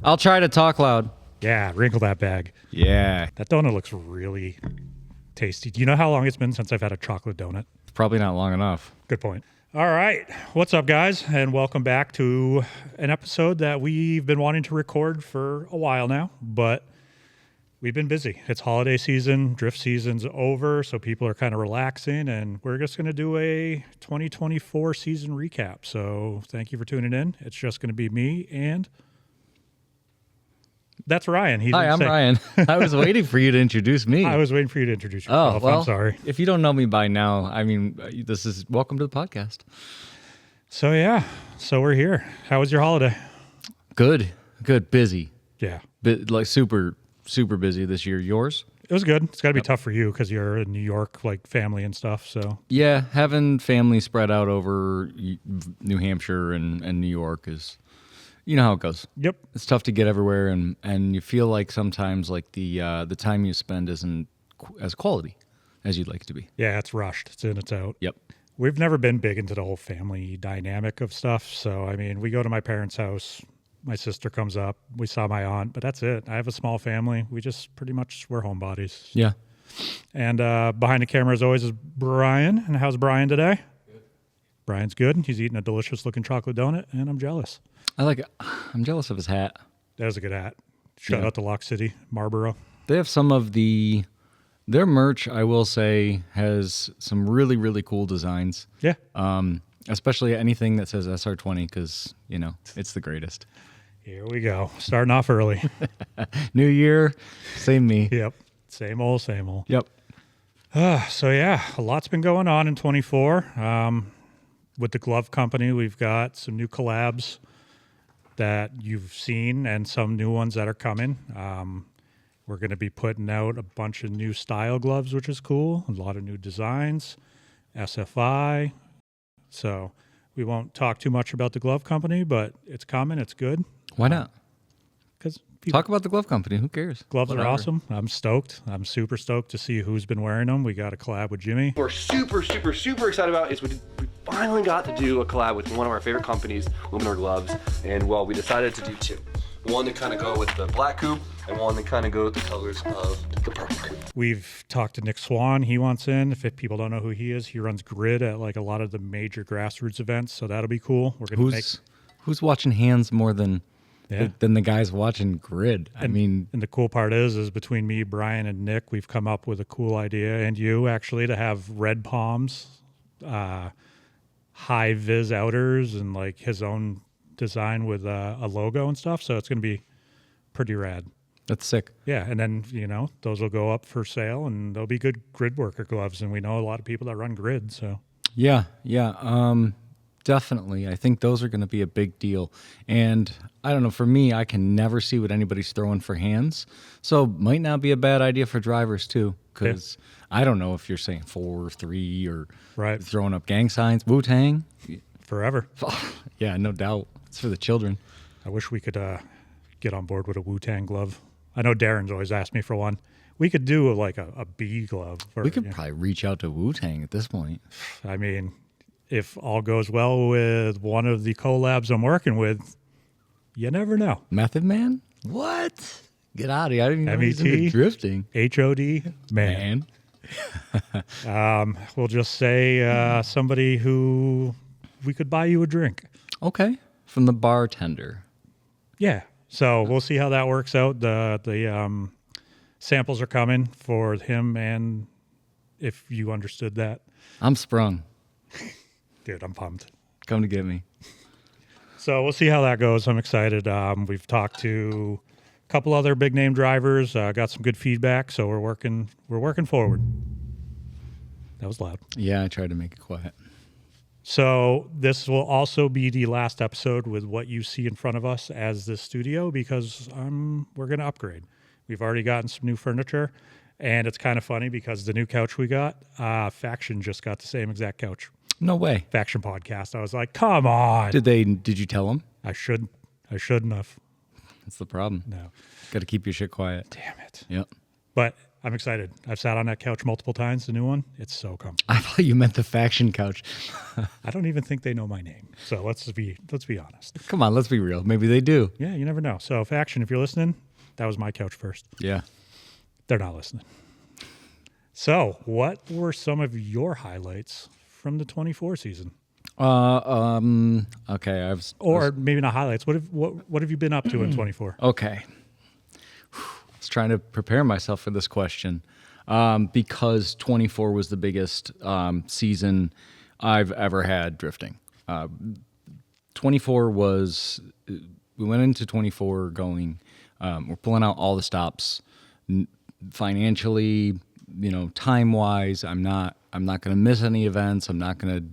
I'll try to talk loud. Yeah, wrinkle that bag. Yeah. That donut looks really tasty. Do you know how long it's been since I've had a chocolate donut? It's probably not long enough. Good point. All right. What's up, guys? And welcome back to an episode that we've been wanting to record for a while now, but we've been busy. It's holiday season, drift season's over, so people are kind of relaxing, and we're just going to do a 2024 season recap. So thank you for tuning in. It's just going to be me and that's Ryan. Hi, I'm Ryan. I was waiting for you to introduce me. I was waiting for you to introduce yourself. Oh, well, I'm sorry. If you don't know me by now, I mean, this is welcome to the podcast. So yeah, so we're here. How was your holiday? Good. Busy. Yeah. Like super busy this year. Yours? It was good. It's got to be tough for you because you're in New York, like family and stuff. So Yeah, having family spread out over New Hampshire and New York is, you know how it goes. Yep. It's tough to get everywhere, and you feel like sometimes like the time you spend isn't as quality as you'd like it to be. Yeah, it's rushed. It's in, it's out. Yep. We've never been big into the whole family dynamic of stuff. So, I mean, we go to my parents' house. My sister comes up. We saw my aunt, but that's it. I have a small family. We just pretty much, we're homebodies. Yeah. And behind the camera, as always, is Brian. And how's Brian today? Good. Brian's good. He's eating a delicious looking chocolate donut, and I'm jealous. I like it. I'm jealous of his hat. That was a good hat. Shout out to Lock City, Marlboro. They have some of their merch, I will say, has some really, really cool designs. Yeah. Especially anything that says SR20 because, you know, it's the greatest. Here we go. Starting off early. New year, same me. Yep. Same old, same old. Yep. So, yeah, a lot's been going on in 24. With the glove company, we've got some new collabs that you've seen and some new ones that are coming. We're going to be putting out a bunch of new style gloves, which is cool. A lot of new designs, SFI. So we won't talk too much about the glove company, but it's coming. It's good. Why not? Because Talk about the glove company. Who cares? gloves Whatever. are awesome. I'm stoked. I'm super stoked to see who's been wearing them. We got a collab with Jimmy. We're super excited about is we finally got to do a collab with one of our favorite companies, Luminor Gloves, and well, we decided to do two. One to kind of go with the black coupe, and one to kind of go with the colors of the purple coupe. We've talked to Nick Swan. He wants in. If people don't know who he is, he runs Grid at like a lot of the major grassroots events, so that'll be cool. We're gonna Who's watching hands more than the guys watching Grid? And the cool part is between me, Brian, and Nick, we've come up with a cool idea, and you actually, to have red palms, high vis outers, and like his own design with a logo and stuff. So it's going to be pretty rad. That's sick. Yeah. And then, you know, those will go up for sale and they'll be good grid worker gloves. And we know a lot of people that run Grid. So Yeah. Definitely. I think those are going to be a big deal. And I don't know, for me, I can never see what anybody's throwing for hands. So might not be a bad idea for drivers too. Because I don't know if you're saying 4 or 3 or right. throwing up gang signs. Wu-Tang. Forever. Yeah, no doubt. It's for the children. I wish we could get on board with a Wu-Tang glove. I know Darren's always asked me for one. We could do like a B glove. We could probably reach out to Wu-Tang at this point. I mean, if all goes well with one of the collabs I'm working with, you never know. Method Man? What? Get out of here. I didn't even know he's into MET? drifting. HOD? Man. We'll just say somebody who we could buy you a drink. Okay. From the bartender. Yeah. So we'll see how that works out. The samples are coming for him, and if you understood that. I'm sprung. Dude, I'm pumped. Come to get me. So we'll see how that goes. I'm excited. We've talked to a couple other big name drivers, got some good feedback, so we're working forward. That was loud. Yeah, I tried to make it quiet. So this will also be the last episode with what you see in front of us as the studio, because we're going to upgrade. We've already gotten some new furniture, and it's kind of funny because the new couch we got, Faction just got the same exact couch. No way. Faction podcast. I was like, come on. Did you tell them? I shouldn't have. That's the problem. No. Got to keep your shit quiet. Damn it. Yep. But I'm excited. I've sat on that couch multiple times, the new one. It's so comfortable. I thought you meant the faction couch. I don't even think they know my name. So let's be honest. Come on, let's be real. Maybe they do. Yeah, you never know. So Faction, if you're listening, that was my couch first. Yeah. They're not listening. So, what were some of your highlights from the 24 season? Okay. Or maybe not highlights. What have you been up to in 24? Okay. I was trying to prepare myself for this question because 24 was the biggest season I've ever had drifting. 24 was, we went into 24 going, we're pulling out all the stops financially, time wise. I'm not going to miss any events. I'm not going to,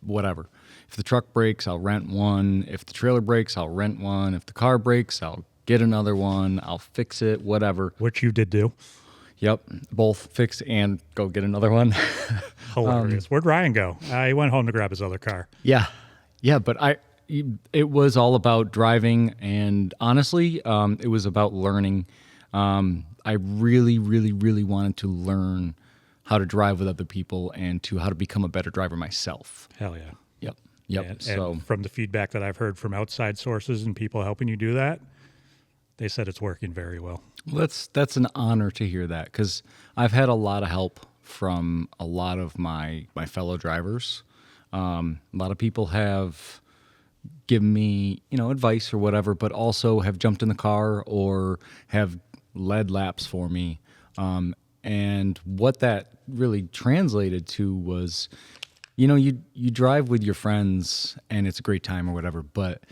whatever. If the truck breaks, I'll rent one. If the trailer breaks, I'll rent one. If the car breaks, I'll get another one. I'll fix it, whatever. Which you did do. Yep, both fix and go get another one. Hilarious. Where'd Ryan go? He went home to grab his other car. Yeah, but it was all about driving, and honestly, it was about learning. I really, really, really wanted to learn how to drive with other people and how to become a better driver myself. Hell yeah. Yep. And from the feedback that I've heard from outside sources and people helping you do that, they said it's working very well. That's an honor to hear that, because I've had a lot of help from a lot of my fellow drivers. A lot of people have given me advice or whatever, but also have jumped in the car or have led laps for me. And what that really translated to was, you drive with your friends and it's a great time or whatever, but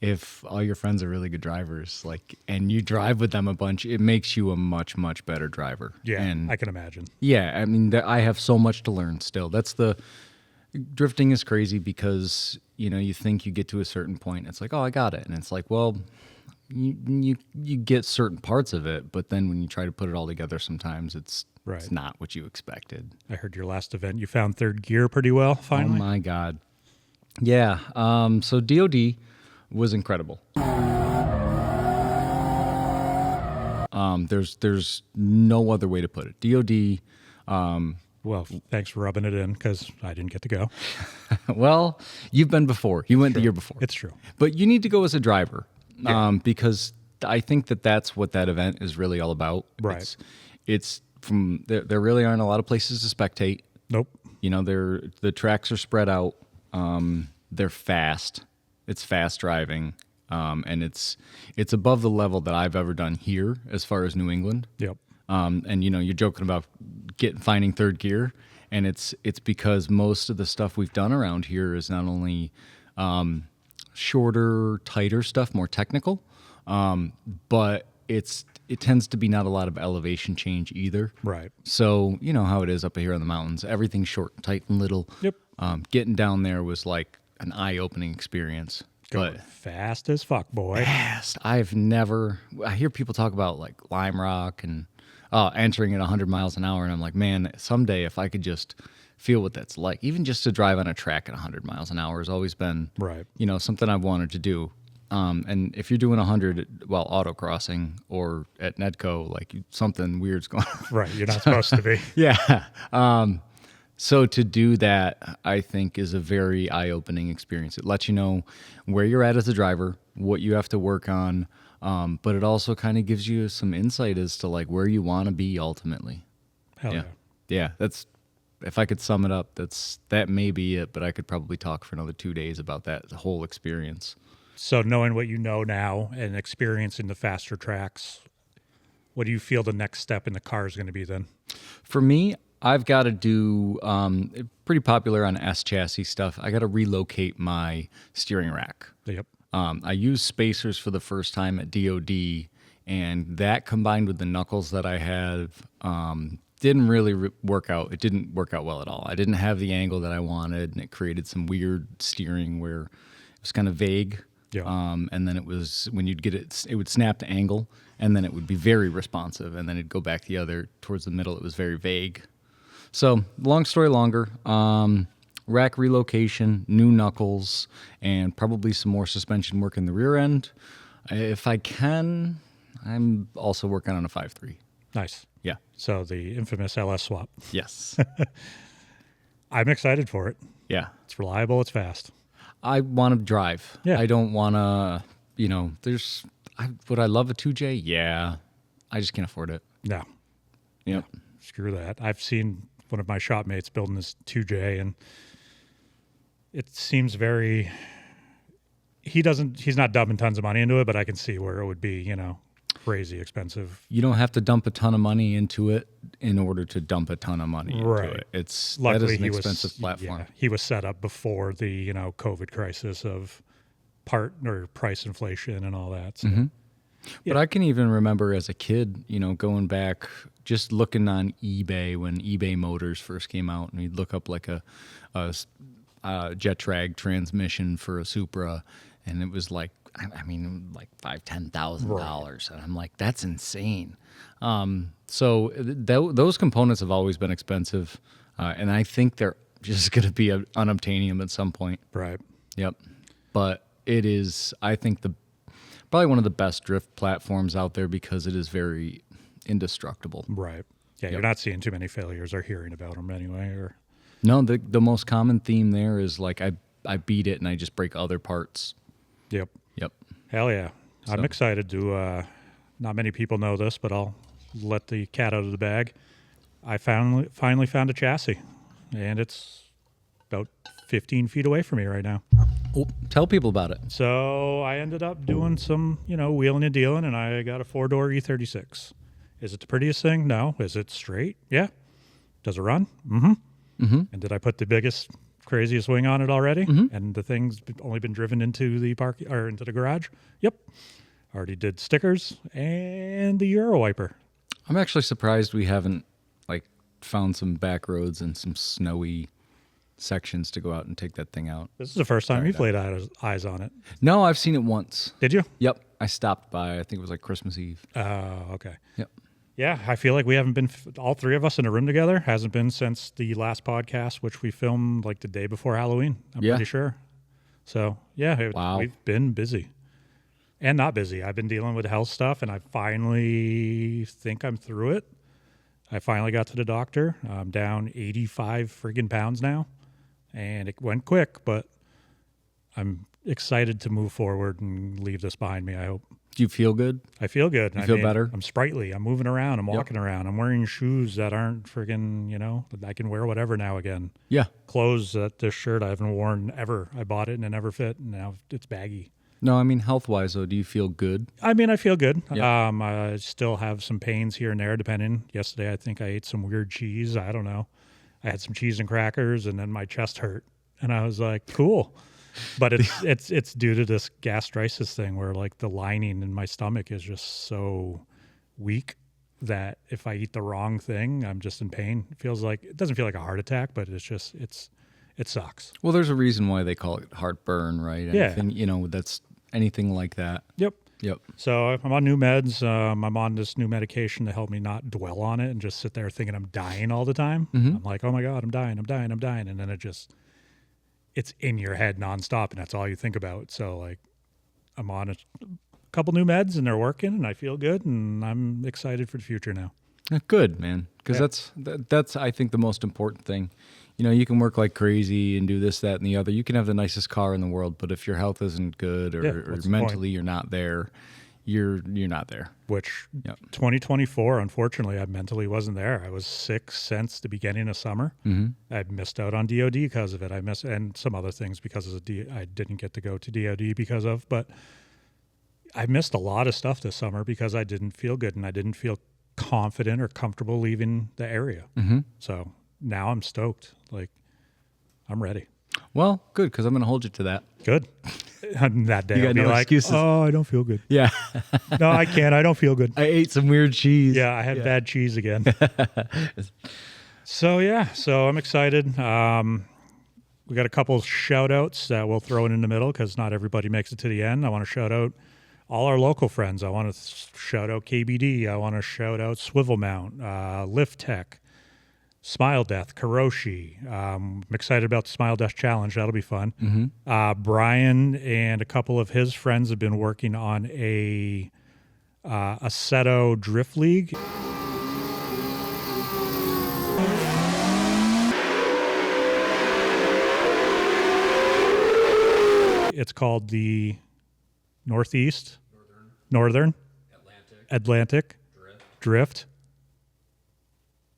if all your friends are really good drivers, and you drive with them a bunch, it makes you a much, much better driver. Yeah, and I can imagine. Yeah, I mean, I have so much to learn still. Drifting is crazy because, you think you get to a certain point, it's like, oh, I got it. And it's like, well, you get certain parts of it, but then when you try to put it all together, sometimes it's not what you expected. I heard your last event, you found third gear pretty well, finally. Oh, my God. Yeah, so DOD was incredible. There's no other way to put it. DOD. Well, thanks for rubbing it in, because I didn't get to go. Well, you've been before. You went the year before. It's true. But you need to go as a driver, because I think that's what that event is really all about. Right. It's from there really aren't a lot of places to spectate. Nope. The tracks are spread out. They're fast. It's fast driving, and it's above the level that I've ever done here as far as New England. Yep. And you're joking about finding third gear, and it's because most of the stuff we've done around here is not only shorter, tighter stuff, more technical, but it tends to be not a lot of elevation change either. Right. So you know how it is up here in the mountains. Everything's short, and tight, and little. Yep. Getting down there was like an eye-opening experience. Going fast as fuck, boy. Fast. I hear people talk about like Lime Rock and entering at 100 miles an hour, and I'm like, man, someday if I could just feel what that's like, even just to drive on a track at 100 miles an hour has always been, something I've wanted to do. And if you're doing 100 while autocrossing or at Nedco, something weird's going on. Right, you're not supposed to be. Yeah. So to do that, I think, is a very eye-opening experience. It lets you know where you're at as a driver, what you have to work on, but it also kind of gives you some insight as to where you want to be ultimately. Hell yeah. Yeah, that's, if I could sum it up, that may be it, but I could probably talk for another 2 days about that whole experience. So knowing what you know now and experiencing the faster tracks, what do you feel the next step in the car is going to be then? For me, I've got to do pretty popular on S chassis stuff. I got to relocate my steering rack. Yep. I used spacers for the first time at DOD, and that combined with the knuckles that I have didn't really work out. It didn't work out well at all. I didn't have the angle that I wanted, and it created some weird steering where it was kind of vague. Yeah. And then it was, when you'd get it, it would snap to angle, and then it would be very responsive, and then it'd go back the other towards the middle. It was very vague. So long story longer, rack relocation, new knuckles, and probably some more suspension work in the rear end. If I can, I'm also working on a 5.3. Nice. Yeah. So the infamous LS swap. Yes. I'm excited for it. Yeah. It's reliable. It's fast. I want to drive. Yeah. I don't want to, would I love a 2J? Yeah. I just can't afford it. No, Yep. screw that. I've seen one of my shop mates building this 2J, and it seems very. He's not dumping tons of money into it, but I can see where it would be, crazy expensive. You don't have to dump a ton of money into it in order to dump a ton of money into Right. it. That Luckily, is an he expensive platform. Yeah, he was set up before the COVID crisis of part or price inflation and all that. So. Mm-hmm. But I can even remember as a kid, going back, just looking on eBay when eBay Motors first came out, and you'd look up like a jet drag transmission for a Supra, and it was like, like $5,000-$10,000, and I'm like, that's insane. So those components have always been expensive, and I think they're just going to be unobtainium at some point. Right. Yep. But it is, I think, probably one of the best drift platforms out there because it is very indestructible. Right. Yeah, you're not seeing too many failures or hearing about them anyway. Or No, the most common theme there is like I beat it and I just break other parts. Yep. Yep. Hell yeah. I'm So- excited to, not many people know this, but I'll let the cat out of the bag. I finally found a chassis, and it's about 15 feet away from me right now. Oh, tell people about it. So I ended up doing some, wheeling and dealing, and I got a 4-door E36. Is it the prettiest thing? No. Is it straight? Yeah. Does it run? Mm-hmm. Mm-hmm. And did I put the biggest, craziest wing on it already? Mm-hmm. And the thing's only been driven into the park or into the garage? Yep. Already did stickers and the Euro wiper. I'm actually surprised we haven't found some back roads and some snowy sections to go out and take that thing out. This is the first time you've laid eyes on it. No, I've seen it once. Did you? Yep. I stopped by, I think it was like Christmas Eve. Oh, okay. Yep. Yeah, I feel like we haven't been, all three of us in a room together, hasn't been since the last podcast, which we filmed like the day before Halloween, I'm Yeah. pretty sure. So, yeah, Wow. we've been busy. And not busy. I've been dealing with health stuff, and I finally think I'm through it. I finally got to the doctor. I'm down 85 friggin' pounds now, and it went quick, but I'm excited to move forward and leave this behind me, I hope. Do you feel good? I feel good. You feel better? I'm sprightly. I'm moving around. I'm walking around. I'm wearing shoes that aren't friggin', I can wear whatever now again. Yeah. Clothes that this shirt I haven't worn ever. I bought it and it never fit, and now it's baggy. No, I mean, health-wise, though, do you feel good? I mean, I feel good. Yeah. I still have some pains here and there, depending. Yesterday, I think I ate some weird cheese. I don't know. I had some cheese and crackers, and then my chest hurt, and I was like, "Cool," but it's due to this gastritis thing, where like the lining in my stomach is just so weak that if I eat the wrong thing, I'm just in pain. It doesn't feel like a heart attack, but it sucks. Well, there's a reason why they call it heartburn, right? Yeah. Anything, that's anything like that. Yep. Yep. So I'm on new meds. I'm on this new medication to help me not dwell on it and just sit there thinking I'm dying all the time. Mhm. I'm like, oh my God, I'm dying. And then it's in your head nonstop, and that's all you think about. So like I'm on a couple new meds and they're working and I feel good and I'm excited for the future now. Good, man. Because Yeah. that's, I think, the most important thing. You can work like crazy and do this, that, and the other. You can have the nicest car in the world, but if your health isn't good or, Yeah, or what's the mentally you're not there, you're not there. Which Yep. 2024, unfortunately, I mentally wasn't there. I was sick since the beginning of summer. Mm-hmm. I missed out on DOD because of it. And some other things because of I didn't get to go to DOD because of. But I missed a lot of stuff this summer because I didn't feel good and I didn't feel confident or comfortable leaving the area. Mm-hmm. So now I'm stoked. Like I'm ready. Well, good, because I'm going to hold you to that. Good. On that day, You got I'll be no like, excuses. oh, I don't feel good. Yeah. No, I can't. I don't feel good. I ate some weird cheese. Yeah, I had bad cheese again. So I'm excited. We got a couple shout outs that we'll throw in the middle because not everybody makes it to the end. I want to shout out all our local friends. I want to shout out KBD. I want to shout out Swivel Mount, Lift Tech, Smile Death, Karoshi. I'm excited about the Smile Death Challenge. That'll be fun. Mm-hmm. Brian and a couple of his friends have been working on a Assetto Drift League. It's called the Northern Atlantic Drift.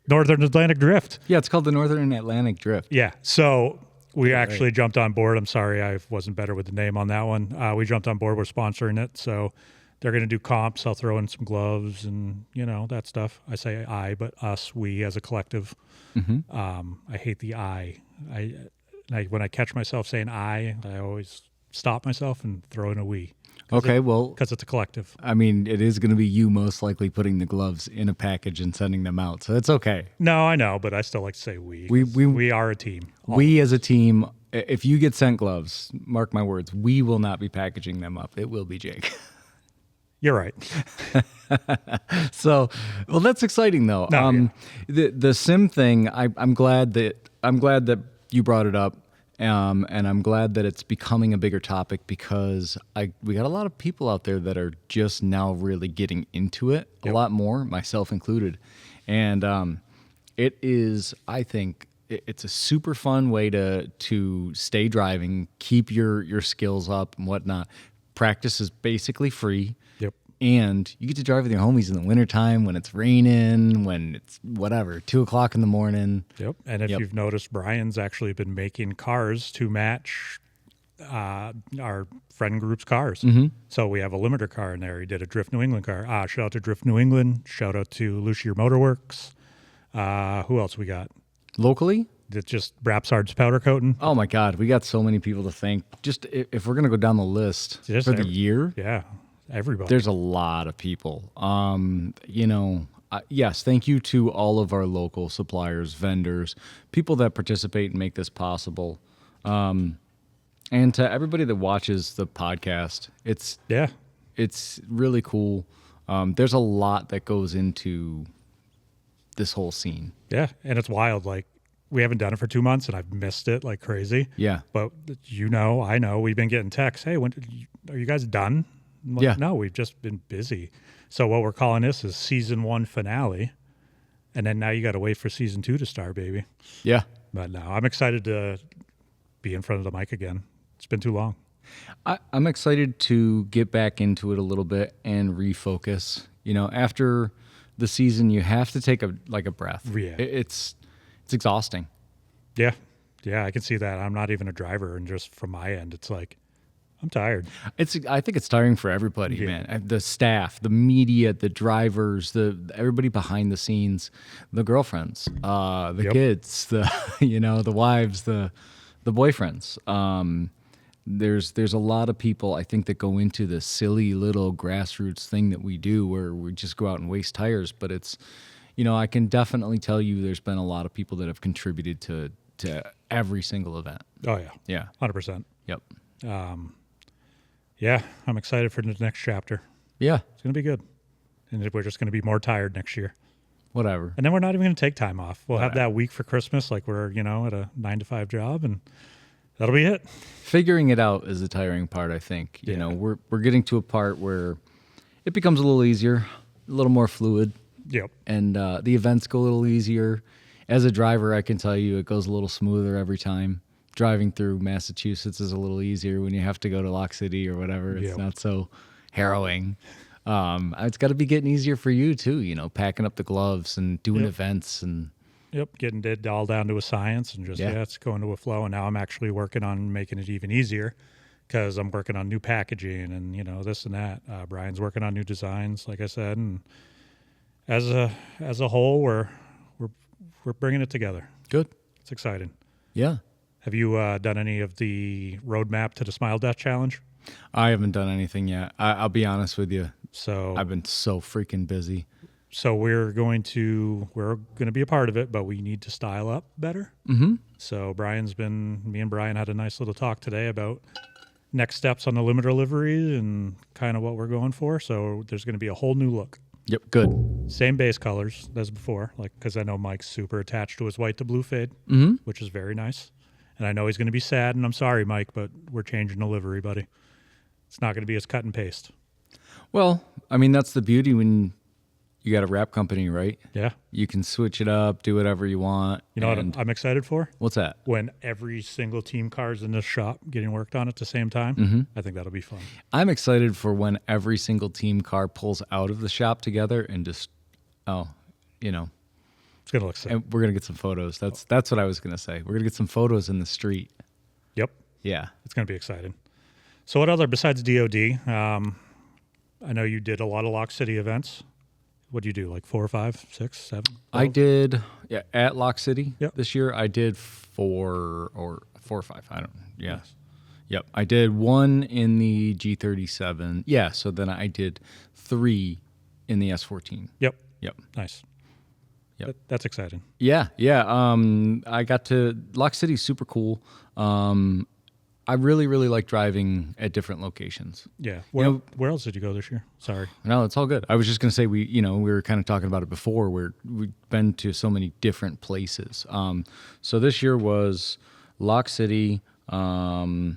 Northern Atlantic Drift. Yeah, it's called the Northern Atlantic Drift. Yeah. So we actually jumped on board. I'm sorry, I wasn't better with the name on that one. We jumped on board. We're sponsoring it. So they're going to do comps. I'll throw in some gloves and, that stuff. I say I, but us, we as a collective. I hate the I. When I catch myself saying I always stop myself and throw in a we. Okay, well, Because it's a collective. I mean, it is going to be you most likely putting the gloves in a package and sending them out, so it's okay. No, I know, but I still like to say we. We are a team. We as a team, if you get sent gloves, mark my words, we will not be packaging them up. It will be Jake. You're right. So, well, that's exciting though. No, The sim thing, I'm glad that you brought it up. And I'm glad that it's becoming a bigger topic because we got a lot of people out there that are just now really getting into it a lot more, myself included. And it is, I think, it's a super fun way to stay driving, keep your skills up and whatnot. Practice is basically free. Yep. And you get to drive with your homies in the wintertime when it's raining, when it's whatever, 2:00 in the morning. Yep. And if you've noticed, Brian's actually been making cars to match our friend group's cars. So we have a limiter car in there. He did a Drift New England car. Shout out to Drift New England. Shout out to Lucier Motorworks. Who else we got? Locally? That's just Brapsard's powder coating. Oh my God, we got so many people to thank. Just if we're gonna go down the list Just for the year, Yeah. Everybody. there's a lot of people. Yes, thank you to all of our local suppliers, vendors, people that participate and make this possible, and to everybody that watches the podcast. It's really cool. There's a lot that goes into this whole scene. Yeah. And it's wild. Like, we haven't done it for 2 months and I've missed it like crazy. Yeah. But I know we've been getting texts. Hey, are you guys done? I'm like, Yeah. No, we've just been busy. So what we're calling this is season 1 finale. And then now you got to wait for season 2 to start, baby. Yeah. But no, I'm excited to be in front of the mic again. It's been too long. I'm excited to get back into it a little bit and refocus. After the season, you have to take a breath. Yeah. It's exhausting. Yeah. Yeah, I can see that. I'm not even a driver. And just from my end, it's like, I'm tired. I think it's tiring for everybody, Yeah. man. The staff, the media, the drivers, everybody behind the scenes, the girlfriends, the kids, the wives, the boyfriends. There's a lot of people, I think, that go into the silly little grassroots thing that we do where we just go out and waste tires. But it's, I can definitely tell you there's been a lot of people that have contributed to every single event. Oh, yeah. Yeah. 100%. Yep. Yeah, I'm excited for the next chapter. Yeah. It's going to be good. And we're just going to be more tired next year. Whatever. And then we're not even going to take time off. We'll have that week for Christmas, like we're, at a 9-to-5 job, and that'll be it. Figuring it out is the tiring part, I think. Yeah. We're getting to a part where it becomes a little easier, a little more fluid, Yep. and the events go a little easier. As a driver, I can tell you it goes a little smoother every time. Driving through Massachusetts is a little easier when you have to go to Lock City or whatever. It's Yep. not so harrowing. It's got to be getting easier for you too, packing up the gloves and doing Yep. events and Yep. Getting it all down to a science and just, Yeah. it's going to a flow. And now I'm actually working on making it even easier because I'm working on new packaging and, this and that. Brian's working on new designs, like I said. And as a whole, we're bringing it together. good. It's exciting. Yeah. Have you done any of the roadmap to the Smile Death Challenge? I haven't done anything yet. I'll be honest with you. So I've been so freaking busy. So we're going to be a part of it, but we need to style up better. Mm-hmm. So me and Brian had a nice little talk today about next steps on the limiter livery and kind of what we're going for. So there's going to be a whole new look. Yep. Good. Same base colors as before, because I know Mike's super attached to his white to blue fade, Mm-hmm. which is very nice. And I know he's going to be sad, and I'm sorry, Mike, but we're changing the livery, buddy. It's not going to be as cut and paste. Well, I mean, that's the beauty when you got a wrap company, right? Yeah. You can switch it up, do whatever you want. You know and what I'm excited for? what's that? When every single team car is in this shop getting worked on at the same time. I think that'll be fun. I'm excited for when every single team car pulls out of the shop together and just, you know, It's going to look sick. and we're gonna get some photos. That's what I was gonna say. We're gonna get some photos in the street. Yep. Yeah. It's going to be exciting. So what other, besides DOD, I know you did a lot of Lock City events. What do you do, like 4 or 5, 6, 7? I did at Lock City Yep. this year. I did 4 or 5. I don't. Yeah. Nice. Yep. I did 1 in the G37. Yeah. So then I did 3 in the S14. Yep. Yep. Nice. Yep. That's exciting. Yeah. Yeah. I got to Lock City's super cool. I really, really like driving at different locations. Yeah. know- Where else did you go this year? Sorry. No, it's all good. I was just gonna say we were kind of talking about it before. We've been to so many different places. So this year was Lock City, Lebanon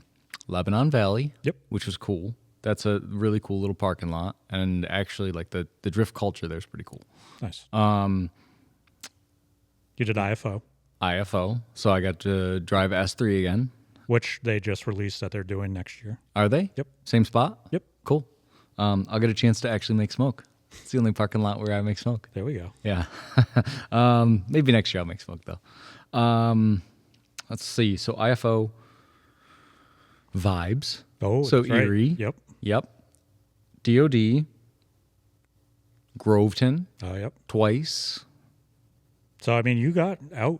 Valley. Yep. Which was cool. That's a really cool little parking lot, and actually, like the drift culture there's pretty cool. Nice. You did IFO, IFO. So I got to drive S3 again. which they just released that they're doing next year. Are they? Yep. Same spot? Yep. Cool. I'll get a chance to actually make smoke. It's the only parking lot where I make smoke. There we go. Yeah. Maybe next year I'll make smoke though. Let's see. So IFO vibes. Oh, so that's right. Erie. Yep. Yep. DOD. Groveton Oh, yep. twice. So I mean, you got out,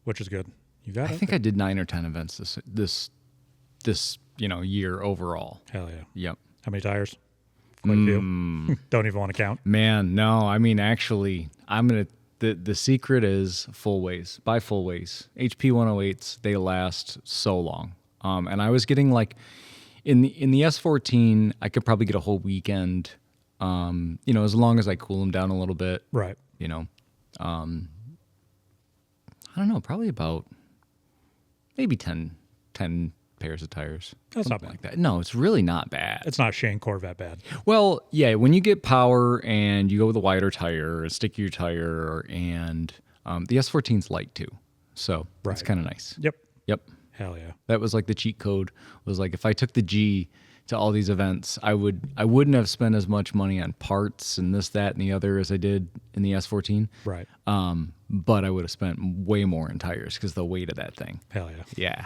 which is good. You got I out think there. I did 9 or 10 events this year overall. Hell yeah. Yep. How many tires? Quite a few. Don't even want to count. Man, no. I mean, actually, the secret is full ways. Buy full ways. HP 108s, they last so long. And I was getting like in the S14, I could probably get a whole weekend. As long as I cool them down a little bit. Right. I don't know, probably about maybe 10 pairs of tires. That's not something bad. like that. No, it's really not bad. It's not Shane Corvette bad. Well, yeah, when you get power and you go with a wider tire, a stickier tire, and the S14's light too. So that's Right. kind of nice. Yep. Yep. Hell yeah. That was like the cheat code was like if I took the G to all these events, I wouldn't have spent as much money on parts and this, that, and the other as I did in the S14. Right. But I would have spent way more in tires because the weight of that thing. Hell yeah. Yeah.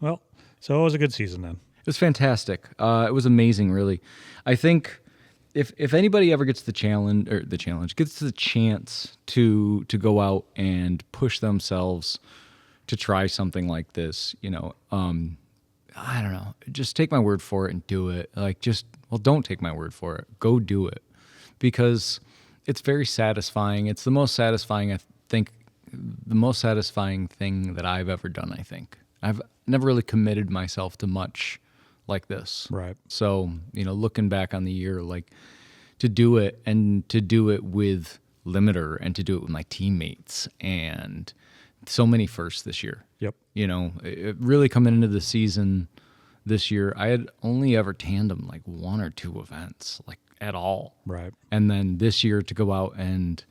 Well, so it was a good season then. It was fantastic. It was amazing, really. I think if anybody ever gets gets the chance to go out and push themselves to try something like this, I don't know, just take my word for it and do it. Don't take my word for it. Go do it because it's very satisfying. It's the most satisfying, the most satisfying thing that I've ever done, I think. I've never really committed myself to much like this. Right. So, looking back on the year, like to do it and to do it with Limiter and to do it with my teammates and so many firsts this year. Yep. It really coming into the season this year, I had only ever tandem like 1 or 2 events, like at all. Right. And then this year to go out and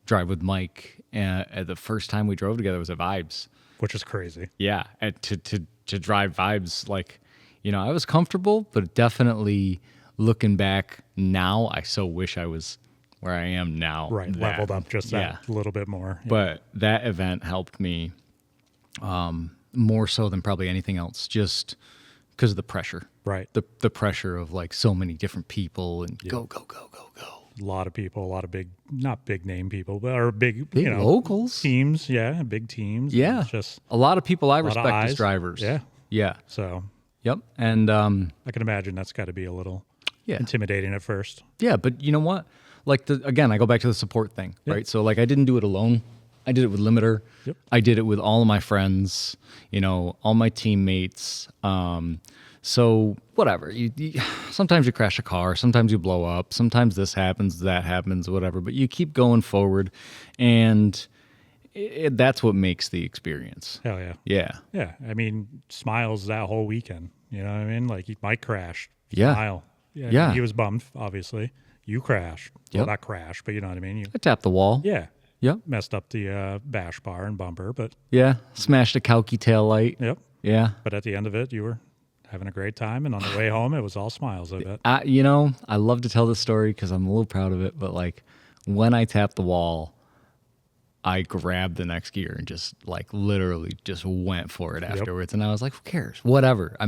drive with Mike, the first time we drove together was at Vibes. Which is crazy. Yeah, and to drive Vibes, like, I was comfortable, but definitely looking back now, I so wish I was where I am now. Right. Leveled up just that a little bit more. Yeah. But that event helped me more so than probably anything else, just because of the pressure. Right. The pressure of like so many different people and go. A lot of people, a lot of not big name people, but are big locals. teams. Yeah. Big teams. Yeah. It's just A lot of people I lot of respect as eyes. drivers. Yeah. Yeah. so Yep. And I can imagine that's got to be a little yeah. intimidating at first. Yeah, but you know what? Like again, I go back to the support thing, right? So like I didn't do it alone. I did it with Limiter. Yep. I did it with all of my friends, all my teammates. So whatever. You sometimes you crash a car, sometimes you blow up, sometimes this happens, that happens, whatever. But you keep going forward, and that's what makes the experience. Hell yeah. Yeah. Yeah. I mean, smiles that whole weekend. You know what I mean? Like Mike crashed. Yeah. Smile. Yeah. Yeah. He was bummed, obviously. You crashed. Well, Yep. not crashed, but you know what I mean. You, I tapped the wall. yeah, Yep. messed up the bash bar and bumper, but Yeah. Smashed a Kalki tail light. yep. Yeah. But at the end of it, you were having a great time, and on the way home, it was all smiles. I bet. I love to tell this story because I'm a little proud of it. But like when I tapped the wall, I grabbed the next gear and just like literally just went for it afterwards. And I was like, who cares? Whatever. I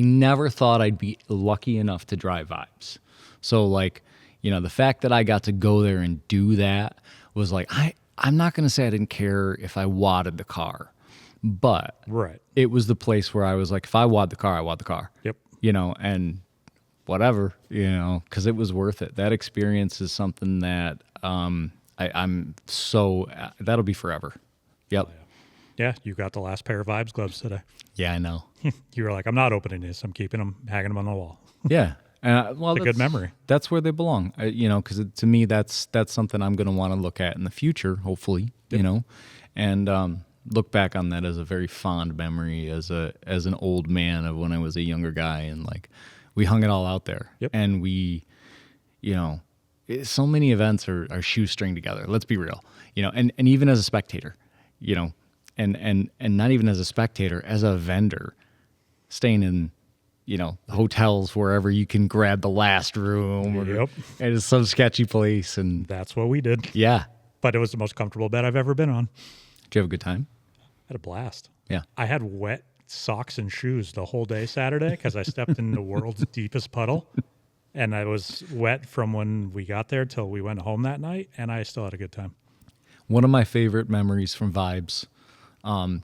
never thought I'd be lucky enough to drive Vibes. So like, the fact that I got to go there and do that was like, I'm not going to say I didn't care if I wadded the car, but Right. it was the place where I was like, if I wad the car, I wad the car. Yep. And whatever, because it was worth it. That experience is something that I'm so, that'll be forever. Yep. Yeah, you got the last pair of Vibes gloves today. Yeah, I know. You were like, I'm not opening this. I'm keeping them, hanging them on the wall. Yeah. Well, It's a good memory. That's where they belong, because to me, that's something I'm going to want to look at in the future, hopefully, and look back on that as a very fond memory as an old man of when I was a younger guy. And like, we hung it all out there. Yep. And we, so many events are shoestring together. Let's be real, and even as a spectator, and not even as a spectator, as a vendor, staying in, hotels wherever you can grab the last room or Yep. and it's some sketchy place. And That's what we did. yeah, But it was the most comfortable bed I've ever been on. did you have a good time? I had a blast. Yeah. I had wet socks and shoes the whole day Saturday because I stepped in the world's deepest puddle. And I was wet from when we got there till we went home that night. And I still had a good time. One of my favorite memories from Vibes,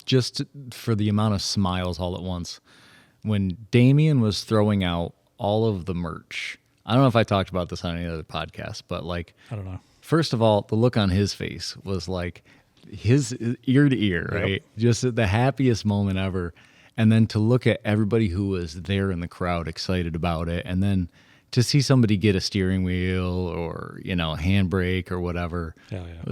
just for the amount of smiles all at once, when Damien was throwing out all of the merch. I don't know if I talked about this on any other podcast, but like, I don't know. first of all, the look on his face was like his ear to ear, right? Just the happiest moment ever. And then to look at everybody who was there in the crowd excited about it. And then to see somebody get a steering wheel or, a handbrake or whatever. Hell yeah. It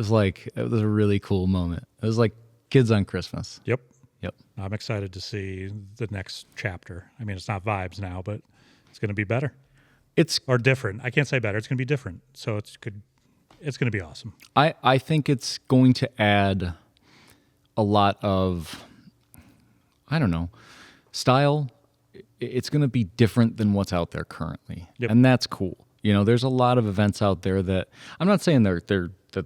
was a really cool moment. It was like kids on Christmas. Yep. Yep. I'm excited to see the next chapter. I mean, it's not Vibes now, but it's going to be better It's or different. I can't say better. It's going to be different. So it's going to be awesome. I think it's going to add a lot of, I don't know, style. It's going to be different than what's out there currently. Yep. And that's cool. There's a lot of events out there that I'm not saying that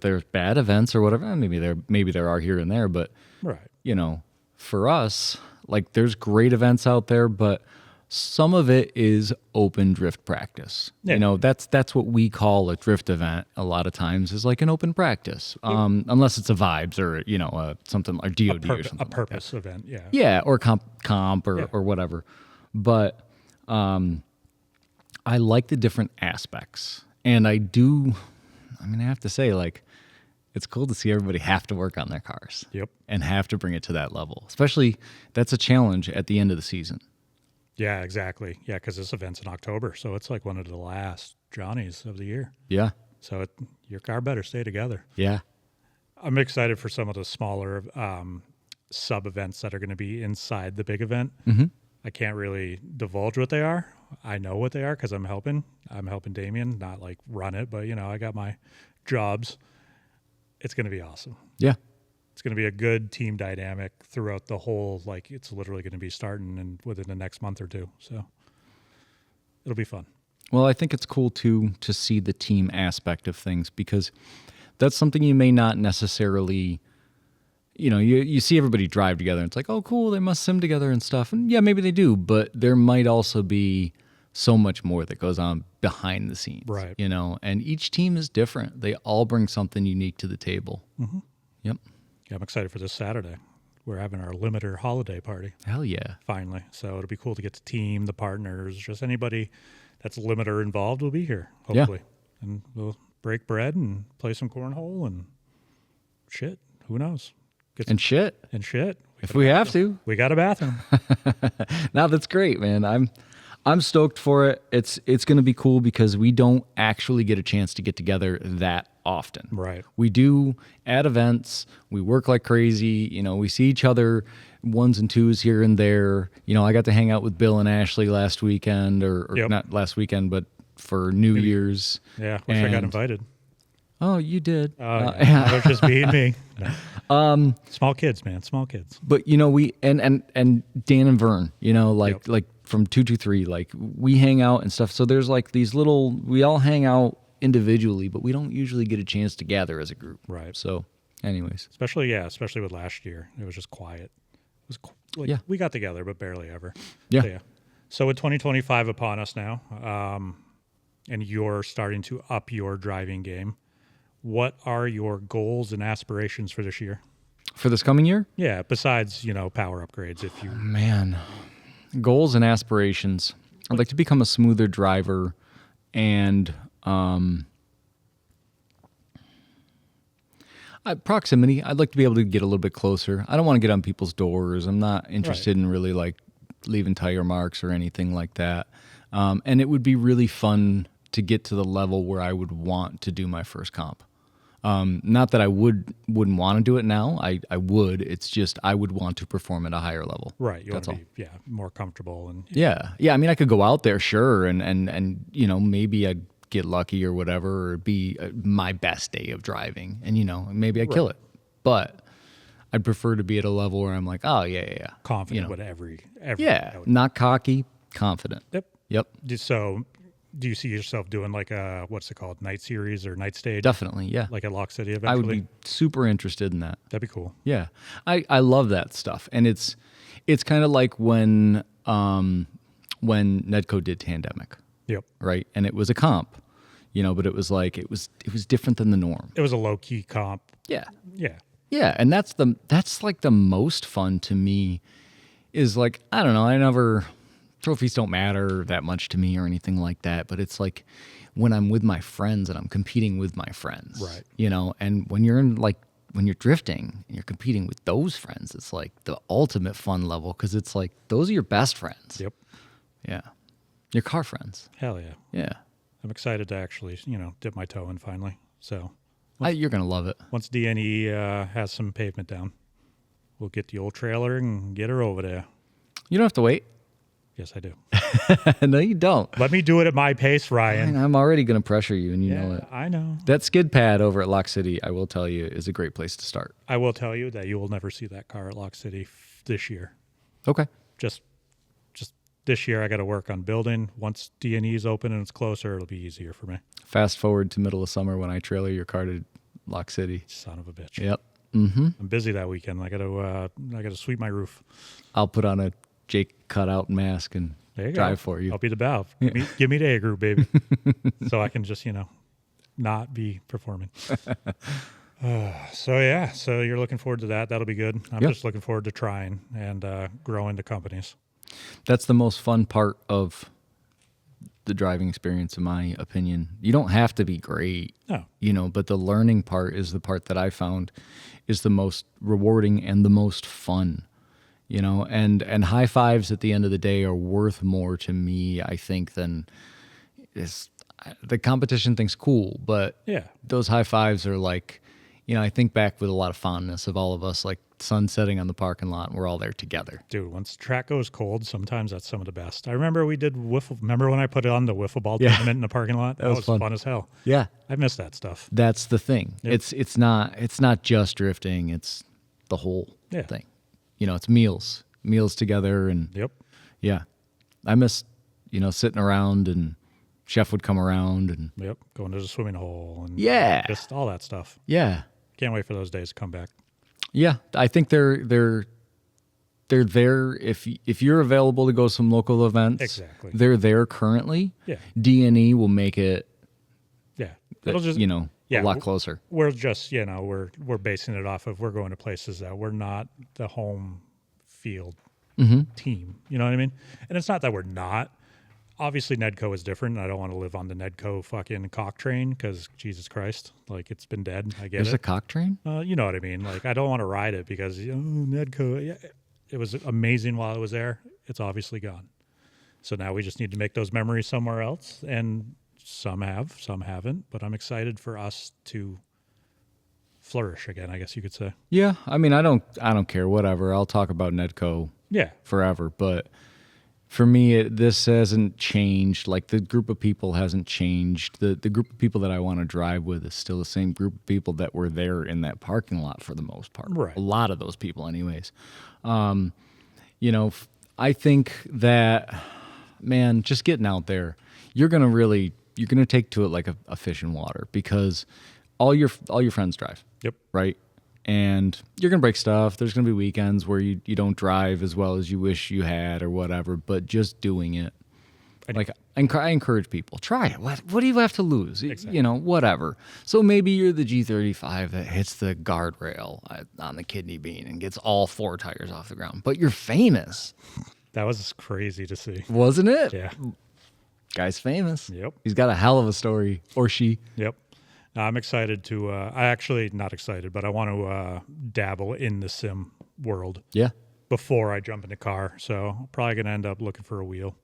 there's bad events or whatever. Maybe there are here and there, but Right. for us, like there's great events out there, but some of it is open drift practice. Yeah. That's what we call a drift event a lot of times, is like an open practice. Unless it's a Vibes or, something like DOD or something. A purpose event. Yeah. Yeah, or comp or whatever. But I like the different aspects. And I have to say, like, it's cool to see everybody have to work on their cars. Yep. And have to bring it to that level. Especially, that's a challenge at the end of the season. Yeah, exactly. Yeah, because this event's in October. So it's like one of the last Johnnies of the year. Yeah. So your car better stay together. Yeah. I'm excited for some of the smaller sub events that are going to be inside the big event. Mm-hmm. I can't really divulge what they are. I know what they are because I'm helping. I'm helping Damien, not like run it, but I got my jobs. It's going to be awesome. Yeah. It's going to be a good team dynamic throughout the whole. Like it's literally going to be starting within the next month or two. So it'll be fun. Well, I think it's cool too to see the team aspect of things, because that's something you may not necessarily, you see everybody drive together and it's like, oh, cool, they must sim together and stuff. And yeah, maybe they do, but there might also be so much more that goes on behind the scenes, Right. And each team is different. They all bring something unique to the table. Mm-hmm. Yep. Yeah, I'm excited for this Saturday. We're having our limiter holiday party. Hell yeah. Finally. So it'll be cool to get the team, the partners, just anybody that's limiter involved will be here, Yeah. hopefully. And we'll break bread and play some cornhole and shit. Who knows? And shit, And shit. if we have to. We got a bathroom. No, that's great, man. I'm stoked for it. It's going to be cool because we don't actually get a chance to get together that often. Right. We do at events. We work like crazy. We see each other ones and twos here and there. I got to hang out with Bill and Ashley last weekend, or Yep. not last weekend, but for New Year's. Yeah, wish I got And- invited. Oh, you did. Yeah. I was just being me. No. Small kids, man. Small kids. But we and Dan and Vern, Yep. like from 223, like we hang out and stuff. So there's like these little, we all hang out individually, but we don't usually get a chance to gather as a group. Right. So, anyways, Especially with last year. It was just quiet. It was Yeah. we got together, but barely ever. Yeah. So, So with 2025 upon us now, and you're starting to up your driving game, what are your goals and aspirations for this year? for this coming year, Yeah, besides, power upgrades if you man, goals and aspirations. I'd like to become a smoother driver and proximity. I'd like to be able to get a little bit closer. I don't want to get on people's doors. I'm not interested in really like leaving tire marks or anything like that. And it would be really fun to get to the level where I would want to do my first comp. Not that I wouldn't want to do it now. I would. It's just I would want to perform at a higher level. right, you want That's to be more comfortable and Yeah. I mean, I could go out there, sure, and maybe I'd get lucky or whatever, or be my best day of driving, and maybe I'd kill it. But I'd prefer to be at a level where I'm like, oh yeah. confident with every Yeah, out- not cocky, confident. Yep. Yep, So, do you see yourself doing like a what's it called, night series or night stage, definitely. Yeah, like at Lock City I eventually? would be super interested in that. That'd be cool. Yeah, I love that stuff, and it's kind of like when Nedco did Tandemic, Yep. right? And it was a comp, but it was like it was different than the norm. It was a low key comp. Yeah, Yeah. yeah, and that's like the most fun to me. Is like I don't know, trophies don't matter that much to me or anything like that, but it's like when I'm with my friends and I'm competing with my friends, Right. And when you're drifting and you're competing with those friends, it's like the ultimate fun level because it's like those are your best friends. Yep. Yeah, your car friends. Hell yeah. Yeah, I'm excited to actually, dip my toe in finally. So you're gonna love it. once DNE has some pavement down, we'll get the old trailer and get her over there. You don't have to wait. Yes, I do. No, you don't. Let me do it at my pace, Ryan. I'm already gonna pressure you, and you know it. I know. That skid pad over at Lock City, I will tell you, is a great place to start. I will tell you that you will never see that car at Lock City this year. Okay. Just this year, I got to work on building. Once DNE is open and it's closer, it'll be easier for me. Fast forward to middle of summer when I trailer your car to Lock City. Son of a bitch. Yep. I'm busy that weekend. I got to sweep my roof. I'll put on a Jake cutout mask and There you drive go. for you. I'll be the valve. Give me the A group, baby. So I can just, not be performing. So you're looking forward to that. That'll be good. I'm Yep. just looking forward to trying and growing the companies. That's the most fun part of the driving experience, in my opinion. You don't have to be great, No. but the learning part is the part that I found is the most rewarding and the most fun. And high fives at the end of the day are worth more to me, I think, than the competition thing's cool, but Yeah. those high fives are like, I think back with a lot of fondness of all of us, like sun setting on the parking lot, and we're all there together. Dude, once the track goes cold, sometimes that's some of the best. I remember we did Remember when I put it on the wiffle ball Yeah. tournament in the parking lot? That was fun. as hell. Yeah, I miss that stuff. that's the thing. Yep. It's not just drifting; it's the whole Yeah. thing. It's meals together, and Yep. yeah, I miss sitting around and Chef would come around and Yep. Going to the swimming hole and Yeah. just all that stuff. yeah. Can't wait for those days to come back. Yeah, I think they're there if you're available to go to some local events. Exactly. They're there currently. Yeah. D&E will make it Yeah. It'll just a yeah, lot closer. We're just, we're basing it off of we're going to places that we're not the home field team. You know what I mean? And it's not that we're not. Obviously, Nedco is different. I don't want to live on the Nedco fucking cock train because Jesus Christ, like it's been dead. I get There's it. a cock train? You know what I mean? Like I don't want to ride it because Nedco. Yeah, it was amazing while it was there. It's obviously gone. So now we just need to make those memories somewhere else, and some have, some haven't. But I'm excited for us to flourish again. I guess you could say. Yeah, I mean I don't care, whatever. I'll talk about Nedco Yeah, forever, but For me, this hasn't changed. Like the group of people hasn't changed. The group of people that I want to drive with is still the same group of people that were there in that parking lot for the most part. Right. A lot of those people, anyways. I think that, man, just getting out there, you're gonna take to it like a fish in water because all your friends drive. Yep. Right. And you're going to break stuff. There's going to be weekends where you don't drive as well as you wish you had or whatever, but just doing it. Like I encourage people, try it. What do you have to lose? Exactly. Whatever. So maybe you're the G35 that hits the guardrail on the kidney bean and gets all 4 tires off the ground, but you're famous. That was crazy to see. Wasn't it? Yeah. Guy's famous. Yep. He's got a hell of a story, or she. Yep. I'm excited to, I actually not excited, but I want to dabble in the sim world Yeah. before I jump in the car. So I'm probably going to end up looking for a wheel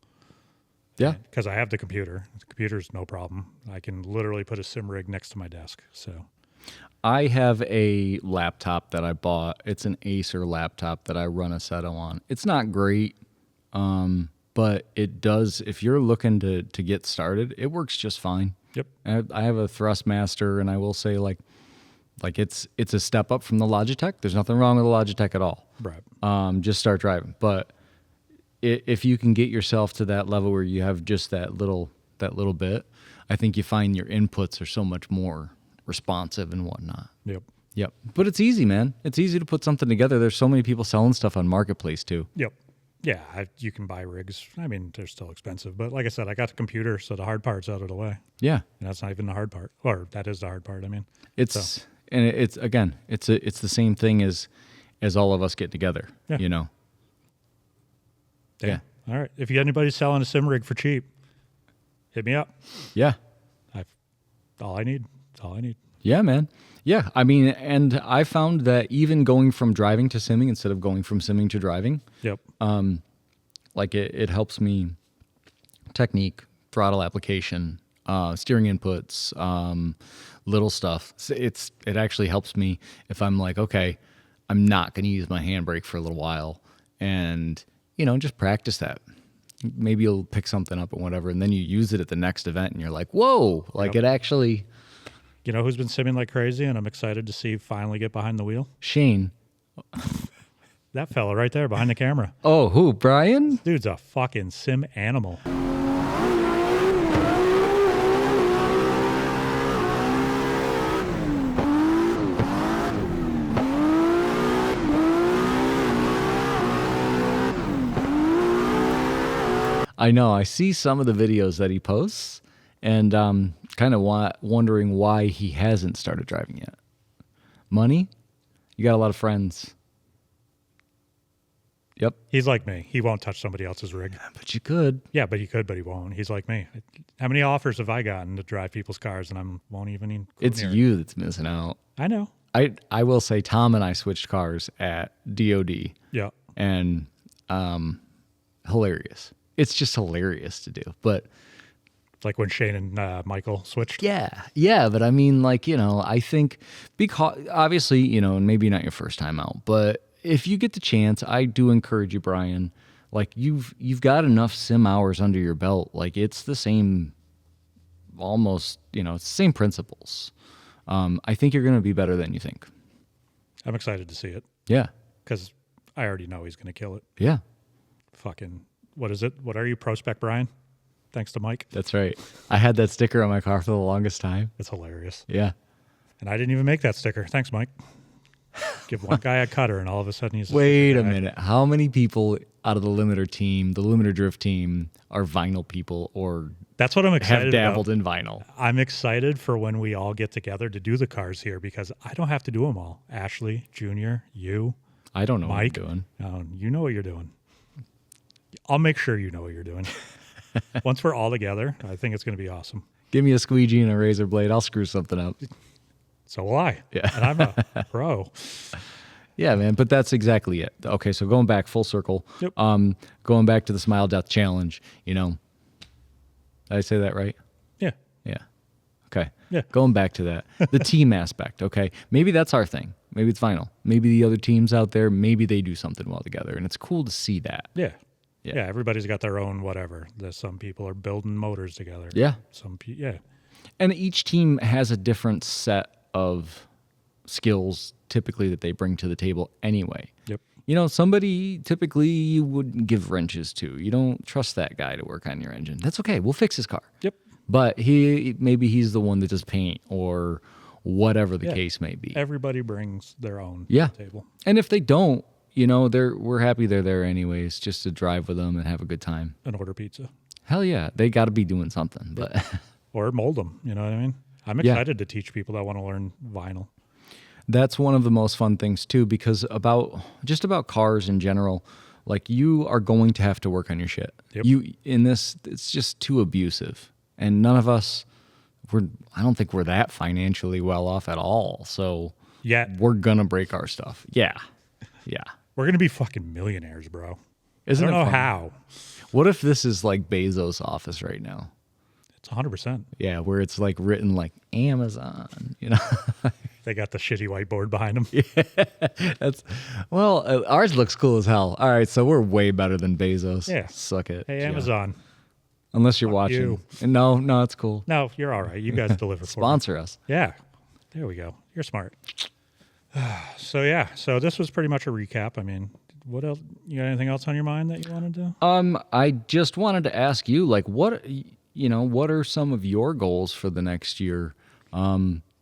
Yeah. because I have the computer. The computer's no problem. I can literally put a sim rig next to my desk. So I have a laptop that I bought. It's an Acer laptop that I run Assetto on. It's not great, but it does. If you're looking to get started, it works just fine. yep. I have a Thrustmaster, and I will say, like it's a step up from the Logitech. There's nothing wrong with the Logitech at all. Right. Just start driving. But if you can get yourself to that level where you have just that little bit, I think you find your inputs are so much more responsive and whatnot. Yep. Yep. But it's easy, man. It's easy to put something together. There's so many people selling stuff on Marketplace too. Yep. Yeah. You can buy rigs. I mean, they're still expensive, but like I said, I got the computer, so the hard part's out of the way. Yeah. And that's not even the hard part. Or that is the hard part. I mean, It's again, it's the same thing as all of us get together, Yeah. Yeah. All right. If you got anybody selling a sim rig for cheap, hit me up. Yeah. All I need. That's all I need. Yeah, man. Yeah. I mean, and I found that even going from driving to simming instead of going from simming to driving, Yep. like it helps me technique, throttle application, steering inputs, little stuff. So it actually helps me if I'm like, okay, I'm not going to use my handbrake for a little while, and just practice that. Maybe you'll pick something up or whatever, and then you use it at the next event, and you're like, whoa, like Yep. it actually. You know who's been simming like crazy, and I'm excited to see finally get behind the wheel? Shane. That fella right there behind the camera. Oh, who? Brian? Dude's a fucking sim animal. I know. I see some of the videos that he posts, and kind of wondering why he hasn't started driving yet. Money? You got a lot of friends. Yep. He's like me. He won't touch somebody else's rig. But you could. Yeah, but he could, but he won't. He's like me. How many offers have I gotten to drive people's cars, and I won't even. It's you that's missing out. I know. I will say Tom and I switched cars at DOD, Yeah. and hilarious. It's just hilarious to do. But Like when Shane and Michael switched. yeah, but I mean, like, I think because obviously, and maybe not your first time out, but if you get the chance, I do encourage you, Brian. Like you've got enough sim hours under your belt. Like it's the same, almost, it's the same principles. I think you're going to be better than you think. I'm excited to see it Yeah, because I already know he's going to kill it. yeah, Fucking, what is it? What are you, Prospect Brian? Thanks to Mike. that's right. I had that sticker on my car for the longest time. It's hilarious. Yeah. And I didn't even make that sticker. Thanks, Mike. Give one guy a cutter, and all of a sudden he's Wait sticker a guy. minute. How many people out of the Limiter team, the Limiter Drift team, are vinyl people or That's what I'm have excited dabbled about. in vinyl? I'm excited for when we all get together to do the cars here because I don't have to do them all. Ashley, Junior, you, I don't know Mike. what I'm doing. You know what you're doing. I'll make sure you know what you're doing. Once we're all together, I think it's going to be awesome. Give me a squeegee and a razor blade. I'll screw something up. So will I. Yeah. And I'm a pro. Yeah, man. But that's exactly it. Okay, so going back full circle. Yep. Going back to the Smile Death Challenge. Did I say that right? Yeah. Yeah. Okay. Yeah. Going back to that, the team aspect. Okay, maybe that's our thing. Maybe it's vinyl. Maybe the other teams out there, maybe they do something well together, and it's cool to see that. Yeah. Yeah, everybody's got their own whatever. There's some people are building motors together. Yeah. Yeah. And each team has a different set of skills typically that they bring to the table anyway. Yep. You know, somebody typically you wouldn't give wrenches to. You don't trust that guy to work on your engine. That's okay. We'll fix his car. Yep. But maybe he's the one that does paint or whatever the Yeah. case may be. Everybody brings their own Yeah. to the table. And if they don't, you know, we're happy they're there anyways, just to drive with them and have a good time. And order pizza. Hell yeah, they got to be doing something. But Or mold them. You know what I mean? I'm Yeah. excited to teach people that want to learn vinyl. that's one of the most fun things too, because about cars in general, like you are going to have to work on your shit. Yep. It's just too abusive, and none of us I don't think we're that financially well off at all. So Yeah. we're gonna break our stuff. Yeah. We're going to be fucking millionaires, bro. Isn't I it don't know funny? how. What if this is like Bezos' office right now? It's 100%. Yeah, where it's like written like Amazon, you know. They got the shitty whiteboard behind them. Ours looks cool as hell. All right, so we're way better than Bezos. Yeah. Suck it. Hey, Yeah. Amazon. Unless you're Fuck watching. you. No, it's cool. No, you're all right. You guys deliver for me. Sponsor us. Yeah. There we go. You're smart. So this was pretty much a recap. I mean, what else? You got anything else on your mind that you want to do? I just wanted to ask you, like, what are some of your goals for the next year?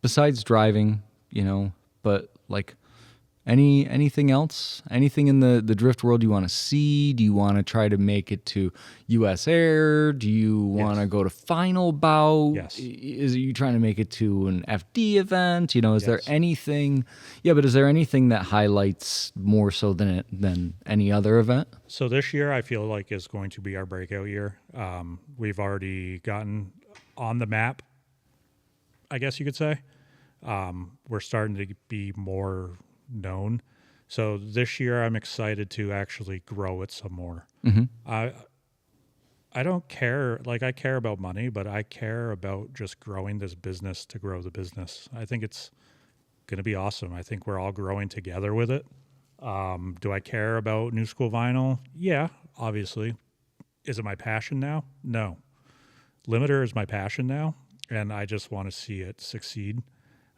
Besides driving, but like anything else? Anything in the drift world you want to see? Do you want to try to make it to US Air? Do you want to go to final bout? Yes. Is you trying to make it to an FD event? Is there Yes. anything? Yeah, but is there anything that highlights more so than any other event? So this year, I feel like is going to be our breakout year. We've already gotten on the map, I guess you could say. We're starting to be more known. So this year, I'm excited to actually grow it some more. I don't care. Like, I care about money, but I care about just growing this business to grow the business. I think it's going to be awesome. I think we're all growing together with it. Do I care about New School Vinyl? Yeah, obviously. Is it my passion now? No. Limiter is my passion now, and I just want to see it succeed.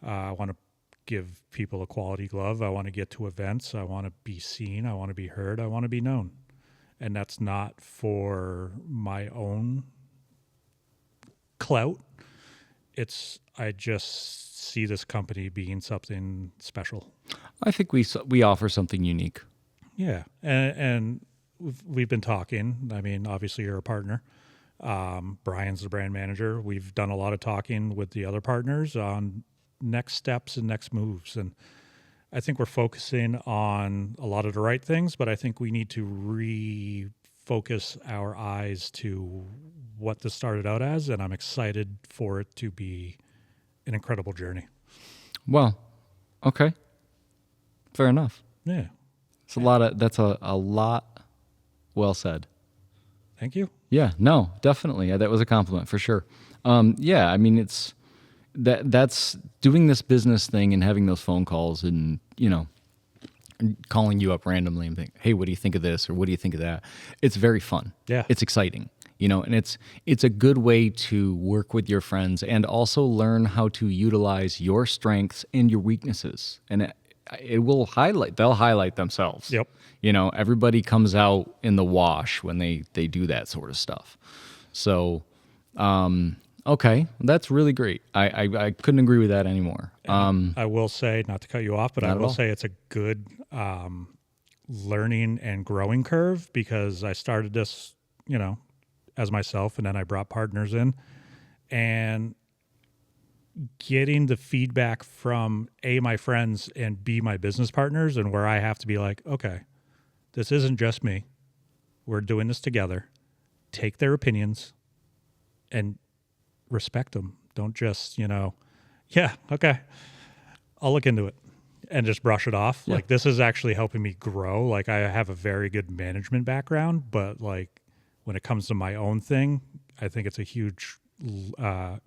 I want to give people a quality glove. I want to get to events. I want to be seen. I want to be heard. I want to be known. And that's not for my own clout. I just see this company being something special. I think we offer something unique. Yeah, and we've been talking. I mean, obviously you're a partner. Brian's the brand manager. We've done a lot of talking with the other partners on next steps and next moves. And I think we're focusing on a lot of the right things, but I think we need to refocus our eyes to what this started out as. And I'm excited for it to be an incredible journey. Well, okay. Fair enough. Yeah. That's a lot well said. Thank you. Yeah, no, definitely. Yeah, that was a compliment for sure. Yeah, I mean, that's doing this business thing and having those phone calls and, calling you up randomly and think, hey, what do you think of this? Or what do you think of that? It's very fun. Yeah. It's exciting, and it's a good way to work with your friends and also learn how to utilize your strengths and your weaknesses. And they'll highlight themselves. Yep. Everybody comes out in the wash when they do that sort of stuff. So, okay, that's really great. I couldn't agree with that anymore. I will say, not to cut you off, but I Not at will all. say it's a good learning and growing curve because I started this, as myself, and then I brought partners in, and getting the feedback from A, my friends, and B, my business partners, and where I have to be like, okay, this isn't just me. We're doing this together. Take their opinions and respect them. Don't just, yeah, okay, I'll look into it and just brush it off. Yeah. Like, this is actually helping me grow. Like, I have a very good management background, but like when it comes to my own thing, I think it's a huge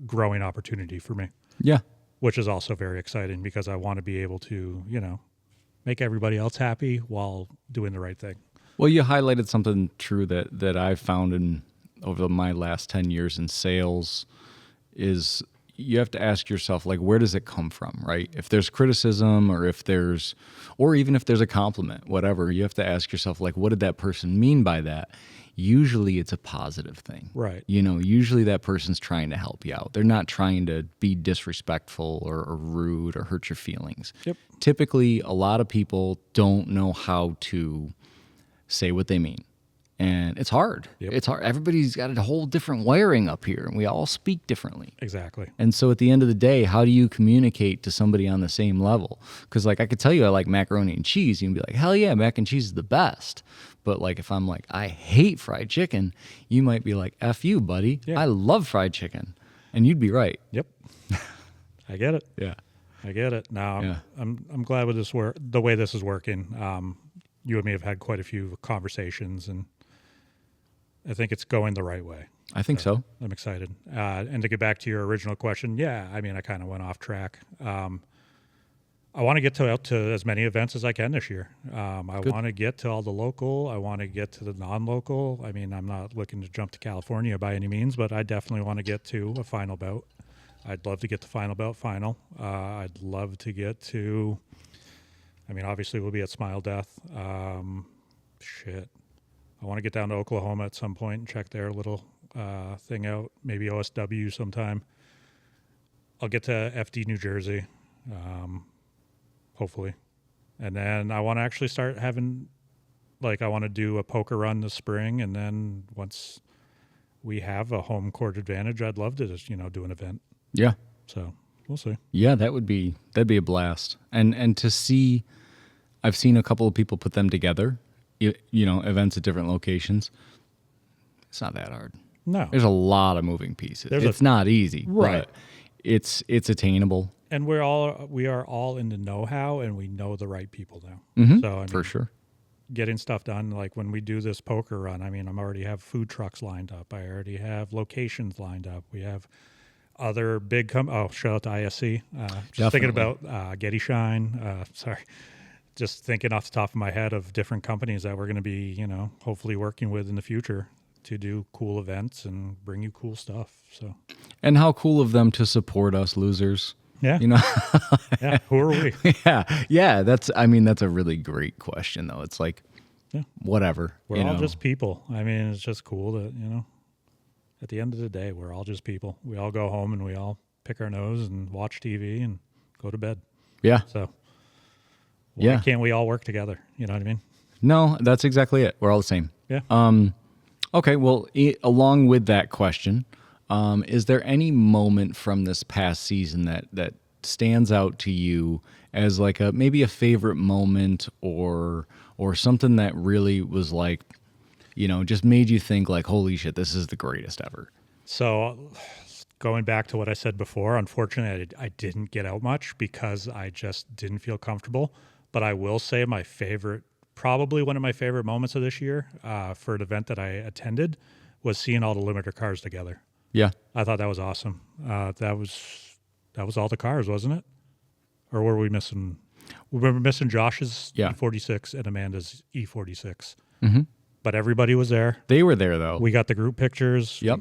growing opportunity for me, Yeah. which is also very exciting because I want to be able to, make everybody else happy while doing the right thing. Well, you highlighted something true that I found in over my last 10 years in sales is you have to ask yourself, like, where does it come from, right? If there's criticism or even if there's a compliment, whatever, you have to ask yourself, like, what did that person mean by that? Usually it's a positive thing. Right. Usually that person's trying to help you out. They're not trying to be disrespectful or rude or hurt your feelings. Yep. Typically, a lot of people don't know how to say what they mean. And it's hard. Yep. It's hard. Everybody's got a whole different wiring up here, and we all speak differently. Exactly. And so at the end of the day, how do you communicate to somebody on the same level? Because, like, I could tell you I like macaroni and cheese. You can be like, hell yeah, mac and cheese is the best. But, like, if I'm like, I hate fried chicken, you might be like, F you, buddy. Yeah. I love fried chicken. And you'd be right. Yep. I get it. Yeah. I get it. Now, Yeah. I'm glad with the way this is working. You and me have had quite a few conversations, and I think it's going the right way. I think so. I'm excited. And to get back to your original question, yeah, I mean, I kind of went off track. I want to get out to as many events as I can this year. I want to get to all the local. I want to get to the non-local. I mean, I'm not looking to jump to California by any means, but I definitely want to get to a final bout. I'd love to get to final bout final. I'd love to get to, I mean, obviously we'll be at Smile Death. I want to get down to Oklahoma at some point and check their little thing out. Maybe OSW sometime. I'll get to FD New Jersey, hopefully. And then I want to actually start having, I want to do a poker run this spring. And then once we have a home court advantage, I'd love to just, do an event. Yeah. So we'll see. Yeah, that'd be a blast. And to see, I've seen a couple of people put them together, events at different locations. It's not that hard. No. There's a lot of moving pieces. It's not easy, Right. but it's attainable. And we are all in the know-how, and we know the right people now. Mhm. So I mean, For sure. getting stuff done, like when we do this poker run, I mean, I'm already have food trucks lined up. I already have locations lined up. We have other big shout out to ISC. Just thinking about Getty Shine. Just thinking off the top of my head of different companies that we're going to be, hopefully working with in the future to do cool events and bring you cool stuff. So, And how cool of them to support us losers. yeah, yeah. Who are we? Yeah. That's a really great question, though. It's like, Yeah. whatever. We're all just people. I mean, it's just cool that, at the end of the day, we're all just people. We all go home and we all pick our nose and watch TV and go to bed. Yeah. So why Yeah. can't we all work together? You know what I mean? No, that's exactly it. We're all the same. Yeah. Okay, well, along with that question, is there any moment from this past season that stands out to you as like maybe a favorite moment or something that really was like, just made you think like, holy shit, this is the greatest ever? So going back to what I said before, unfortunately, I didn't get out much because I just didn't feel comfortable. But I will say probably one of my favorite moments of this year for an event that I attended was seeing all the limiter cars together. Yeah. I thought that was awesome. That was all the cars, wasn't it? Or were we missing? We were missing Josh's E46 and Amanda's E46. Mm-hmm. But everybody was there. They were there, though. We got the group pictures. Yep.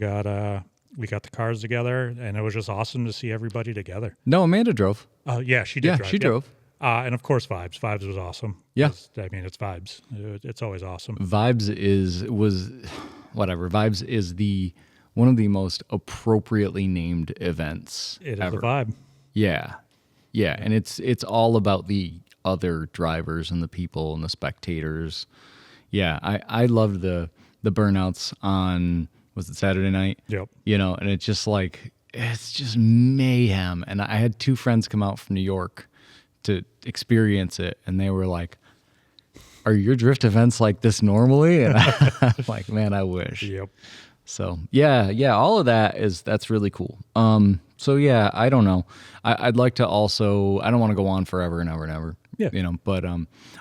We got the cars together, and it was just awesome to see everybody together. No, Amanda drove. Yeah, she did. Yeah, drive. she drove. And of course, Vibes. Vibes was awesome. Yeah. I mean, it's Vibes. It's always awesome. Vibes is one of the most appropriately named events It is ever. a vibe. Yeah. Yeah, and it's all about the other drivers and the people and the spectators. Yeah, I loved the burnouts on, was it Saturday night? Yep. And it's just like, it's just mayhem. And I had two friends come out from New York to experience it, and they were like, are your drift events like this normally? And I'm like, man, I wish. Yep. So yeah, all of that's really cool. So yeah, I don't know. I'd like to also, I don't want to go on forever and ever and ever. Yeah. But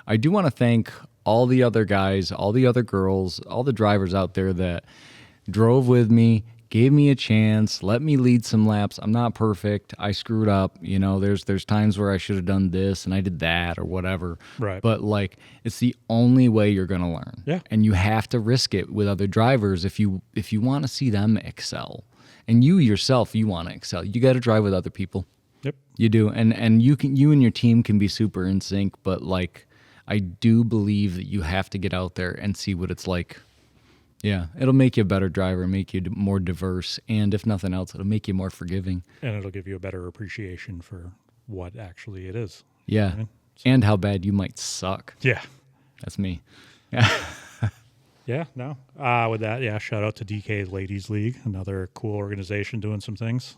I do want to thank all the other guys, all the other girls, all the drivers out there that drove with me, gave me a chance, let me lead some laps. I'm not perfect. I screwed up. You know, there's times where I should have done this and I did that or whatever. Right. But like, it's the only way you're going to learn. Yeah. And you have to risk it with other drivers if you want to see them excel. And you yourself, you want to excel. You got to drive with other people. Yep. You do. And you and your team can be super in sync, but like, I do believe that you have to get out there and see what it's like. Yeah, it'll make you a better driver, make you more diverse, and if nothing else, it'll make you more forgiving. And it'll give you a better appreciation for what actually it is. Yeah, Right. and how bad you might suck. Yeah. That's me. Yeah, Yeah, no. With that, yeah, shout out to DK Ladies League, another cool organization doing some things.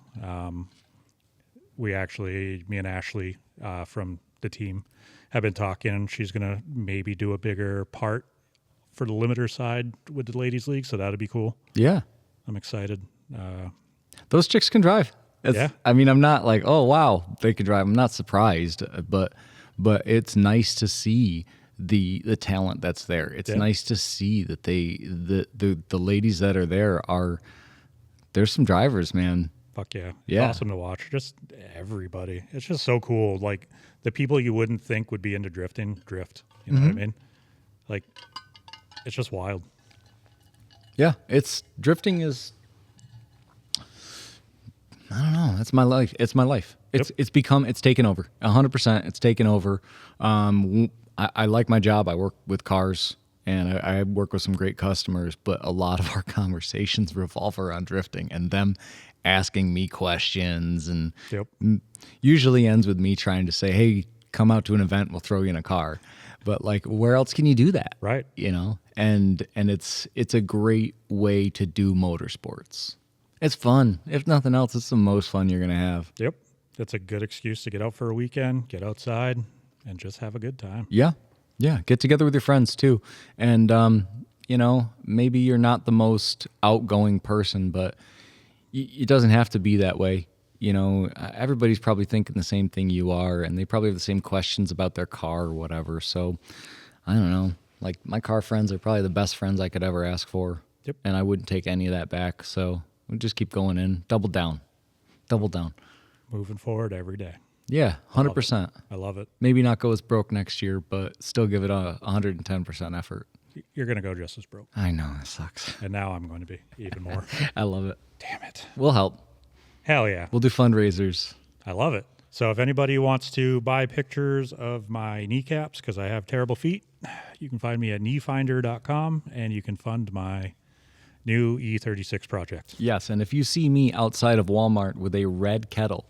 Me and Ashley from the team have been talking. She's going to maybe do a bigger part for the limiter side with the Ladies League, so that'd be cool. yeah. I'm excited. Those chicks can drive. Yeah. I mean, I'm not like, oh wow, they can drive. I'm not surprised, but it's nice to see the talent that's there. It's Yeah. nice to see that the ladies that are there there's some drivers, man. Fuck yeah. It's Yeah. awesome to watch. Just everybody. It's just so cool. Like the people you wouldn't think would be into drifting, drift. You know what I mean? Like, it's just wild. Yeah, drifting is, I don't know. That's my life. It's my life. It's taken over 100%. It's taken over. I like my job. I work with cars and I work with some great customers, but a lot of our conversations revolve around drifting and them asking me questions, and Yep. usually ends with me trying to say, hey, come out to an event, we'll throw you in a car. But like, where else can you do that? Right. You know, and it's a great way to do motorsports. It's fun. If nothing else, it's the most fun you're gonna have. Yep. That's a good excuse to get out for a weekend, get outside, and just have a good time. Yeah. Yeah. Get together with your friends too. And, you know, maybe you're not the most outgoing person, but it doesn't have to be that way. You know, everybody's probably thinking the same thing you are, and they probably have the same questions about their car or whatever. So I don't know. Like, my car friends are probably the best friends I could ever ask for. Yep. And I wouldn't take any of that back. So we'll just keep going in. Double down. Double down. Moving forward every day. Yeah, 100%. I love it. Maybe not go as broke next year, but still give it a 110% effort. You're going to go just as broke. I know, it sucks. And now I'm going to be even more. I love it. Damn it. We'll help. Hell yeah. We'll do fundraisers. I love it. So if anybody wants to buy pictures of my kneecaps, because I have terrible feet, you can find me at kneefinder.com, and you can fund my new E36 project. Yes, and if you see me outside of Walmart with a red kettle,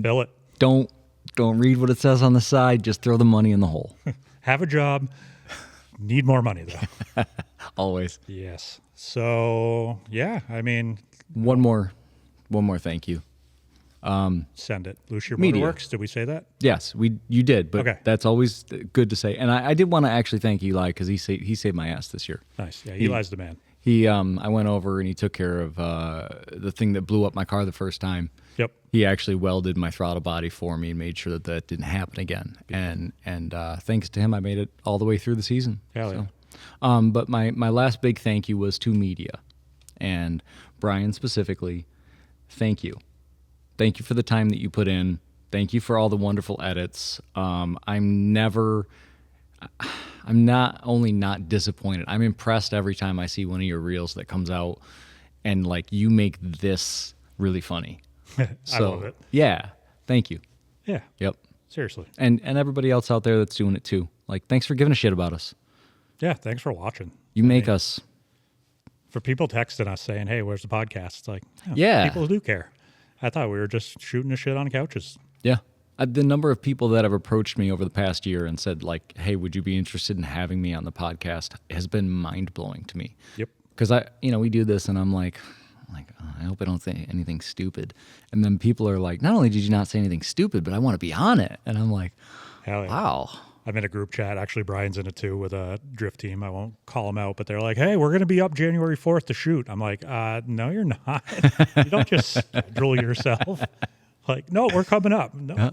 Bill it. don't read what it says on the side. Just throw the money in the hole. Have a job. Need more money, though. Always. Yes. So, yeah, I mean, One more thank you. send it. Lucia Media. Motorworks, did we say that? Yes, you did, but Okay. that's always good to say. And I did want to actually thank Eli because he saved my ass this year. Nice. Yeah, Eli's the man. I went over and he took care of the thing that blew up my car the first time. Yep. He actually welded my throttle body for me and made sure that didn't happen again. And thanks to him, I made it all the way through the season. Hell yeah. But my last big thank you was to media, and Brian specifically. Thank you. Thank you for the time that you put in. Thank you for all the wonderful edits. I'm not only not disappointed, I'm impressed every time I see one of your reels that comes out, and like, you make this really funny. I love it. Yeah. Thank you. Yeah. Yep. Seriously. And everybody else out there that's doing it too. Like, thanks for giving a shit about us. Yeah. Thanks for watching. You make us. For people texting us saying, hey, where's the podcast? It's like, Yeah. people do care. I thought we were just shooting the shit on couches. Yeah. The number of people that have approached me over the past year and said, like, hey, would you be interested in having me on the podcast has been mind blowing to me. Yep. Because we do this and I'm like, oh, I hope I don't say anything stupid. And then people are like, not only did you not say anything stupid, but I want to be on it. And I'm like, Hell yeah. wow. I'm in a group chat. Actually, Brian's in it too with a drift team. I won't call them out, but they're like, hey, we're going to be up January 4th to shoot. I'm like, no, you're not. You don't just schedule yourself. Like, no, we're coming up. No,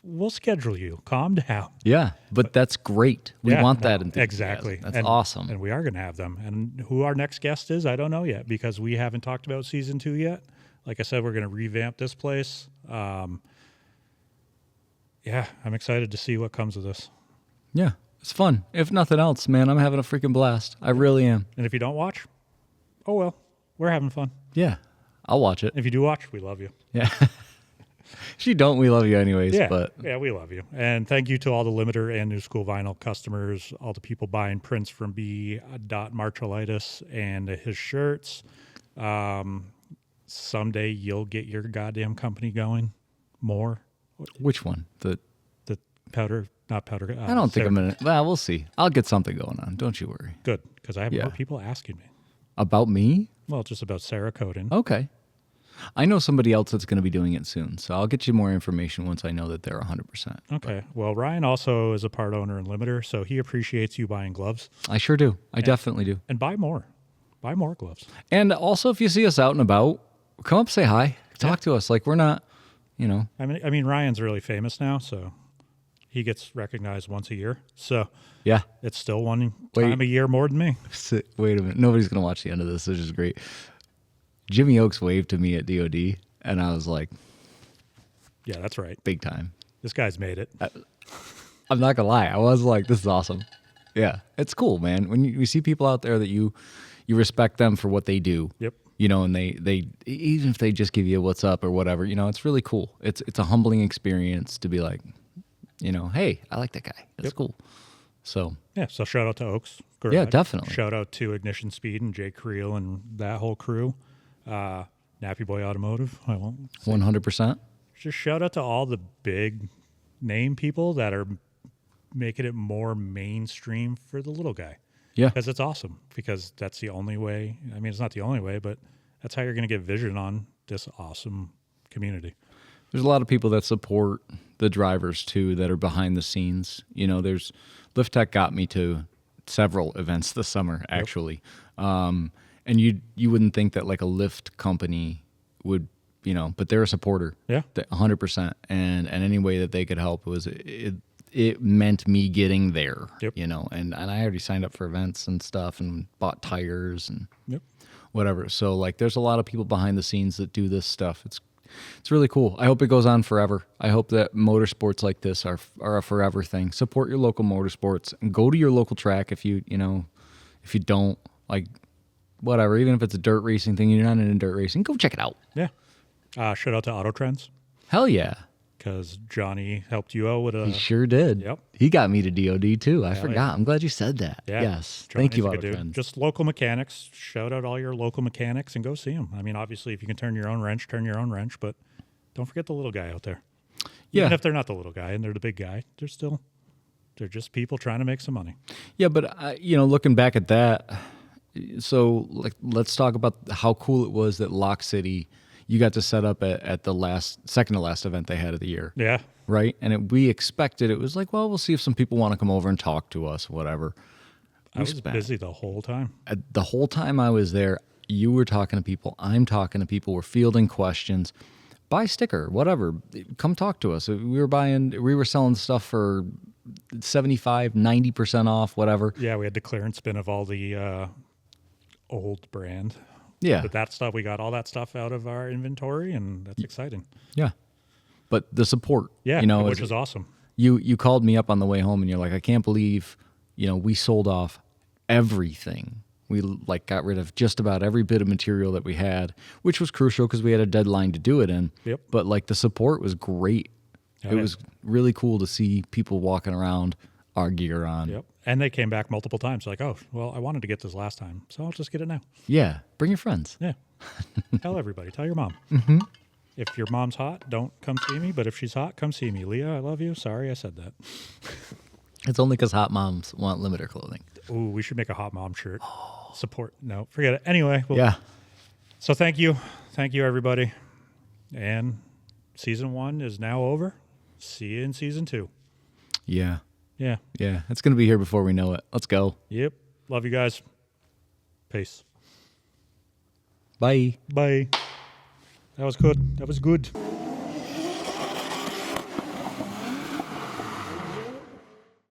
we'll schedule you. Calm down. Yeah, but that's great. We Yeah, want no, that enthusiasm. exactly. That's And- awesome. And we are going to have them. And who our next guest is, I don't know yet because we haven't talked about season 2 yet. Like I said, we're going to revamp this place. Yeah, I'm excited to see what comes of this. Yeah, it's fun. If nothing else, man, I'm having a freaking blast. I really am. And if you don't watch, oh well, we're having fun. Yeah, I'll watch it. If you do watch, we love you. Yeah. If you don't, we love you anyways. Yeah, But yeah, we love you. And thank you to all the Limiter and New School Vinyl customers, all the people buying prints from B. Marcholitis and his shirts. Someday you'll get your goddamn company going more. which one? The powder, not powder. I don't think I'm gonna. Well, we'll see. I'll get something going on. Don't you worry. Good, because I have Yeah. more people asking me. About me? Well, just about Sarah Coden. Okay. I know somebody else that's going to be doing it soon, so I'll get you more information once I know that they're 100%. Okay. Well, Ryan also is a part owner and limiter, so he appreciates you buying gloves. I sure do. I definitely do. And buy more. Buy more gloves. And also, if you see us out and about, come up, say hi, talk to us. Like we're not, I mean, Ryan's really famous now, so he gets recognized once a year. So Yeah. it's still one Wait. time a year more than me. Wait a minute. Nobody's going to watch the end of this, which is great. Jimmy Oaks waved to me at DOD, and I was like, Yeah, that's right. big time. This guy's made it. I'm not going to lie. I was like, this is awesome. Yeah. It's cool, man. When you see people out there that you respect them for what they do. Yep. And they even if they just give you a what's up or whatever, it's really cool. It's a humbling experience to be like, hey, I like that guy. That's cool. So Yeah, so shout out to Oaks Garage. Yeah, definitely. Shout out to Ignition Speed and Jake Creel and that whole crew. Nappy Boy Automotive. I won't. 100%. Just shout out to all the big name people that are making it more mainstream for the little guy. Yeah. Because it's awesome. Because that's the only way. I mean, it's not the only way, but that's how you're going to get vision on this awesome community. There's a lot of people that support the drivers too that are behind the scenes. There's Lift Tech got me to several events this summer actually. And you wouldn't think that like a lift company would, but they're a supporter. Yeah. 100%. And any way that they could help it meant me getting there. Yep. And I already signed up for events and stuff and bought tires and Yep. whatever. So like there's a lot of people behind the scenes that do this stuff. It's really cool. I hope it goes on forever. I hope that motorsports like this are a forever thing. Support your local motorsports and go to your local track if you don't like whatever, even if it's a dirt racing thing, you're not into dirt racing, go check it out. Yeah. Shout out to Auto Trends Hell yeah. because Johnny helped you out with a. He sure did. Yep. He got me to DOD too. I forgot. yeah. I'm glad you said that. Yeah. Yes. Johnny's Thank you, a Auto good dude. Trends. Just local mechanics. Shout out all your local mechanics and go see them. I mean, obviously, if you can turn your own wrench, but don't forget the little guy out there. Yeah. Even if they're not the little guy and they're the big guy, they're just people trying to make some money. Yeah, but looking back at that, so like let's talk about how cool it was that Lock City you got to set up at the second to last event they had of the year. Yeah. Right? And we expected it was like, well, we'll see if some people want to come over and talk to us, whatever. I was busy the whole time. The whole time I was there, you were talking to people, I'm talking to people, we're fielding questions. Buy a sticker, whatever. Come talk to us. We were selling stuff for 75, 90% off, whatever. Yeah, we had the clearance bin of all the old brand. Yeah. But that stuff, we got all that stuff out of our inventory, and that's exciting. Yeah. But the support, Yeah, which is awesome. You called me up on the way home and you're like, I can't believe, we sold off everything. We like got rid of just about every bit of material that we had, which was crucial because we had a deadline to do it in. Yep. But like the support was great. Oh, it yeah. was really cool to see people walking around our gear on. Yep. And they came back multiple times like, oh, well, I wanted to get this last time, so I'll just get it now. Yeah. Bring your friends. Yeah. Tell everybody. Tell your mom. Mm-hmm. If your mom's hot, don't come see me. But if she's hot, come see me. Leah, I love you. Sorry I said that. It's only because hot moms want limiter clothing. Ooh, we should make a hot mom shirt. Support. No, forget it. Anyway. Well, Yeah. So thank you. Thank you, everybody. And season 1 is now over. See you in season 2. Yeah. Yeah. Yeah. It's going to be here before we know it. Let's go. Yep. Love you guys. Peace. Bye. Bye. That was good.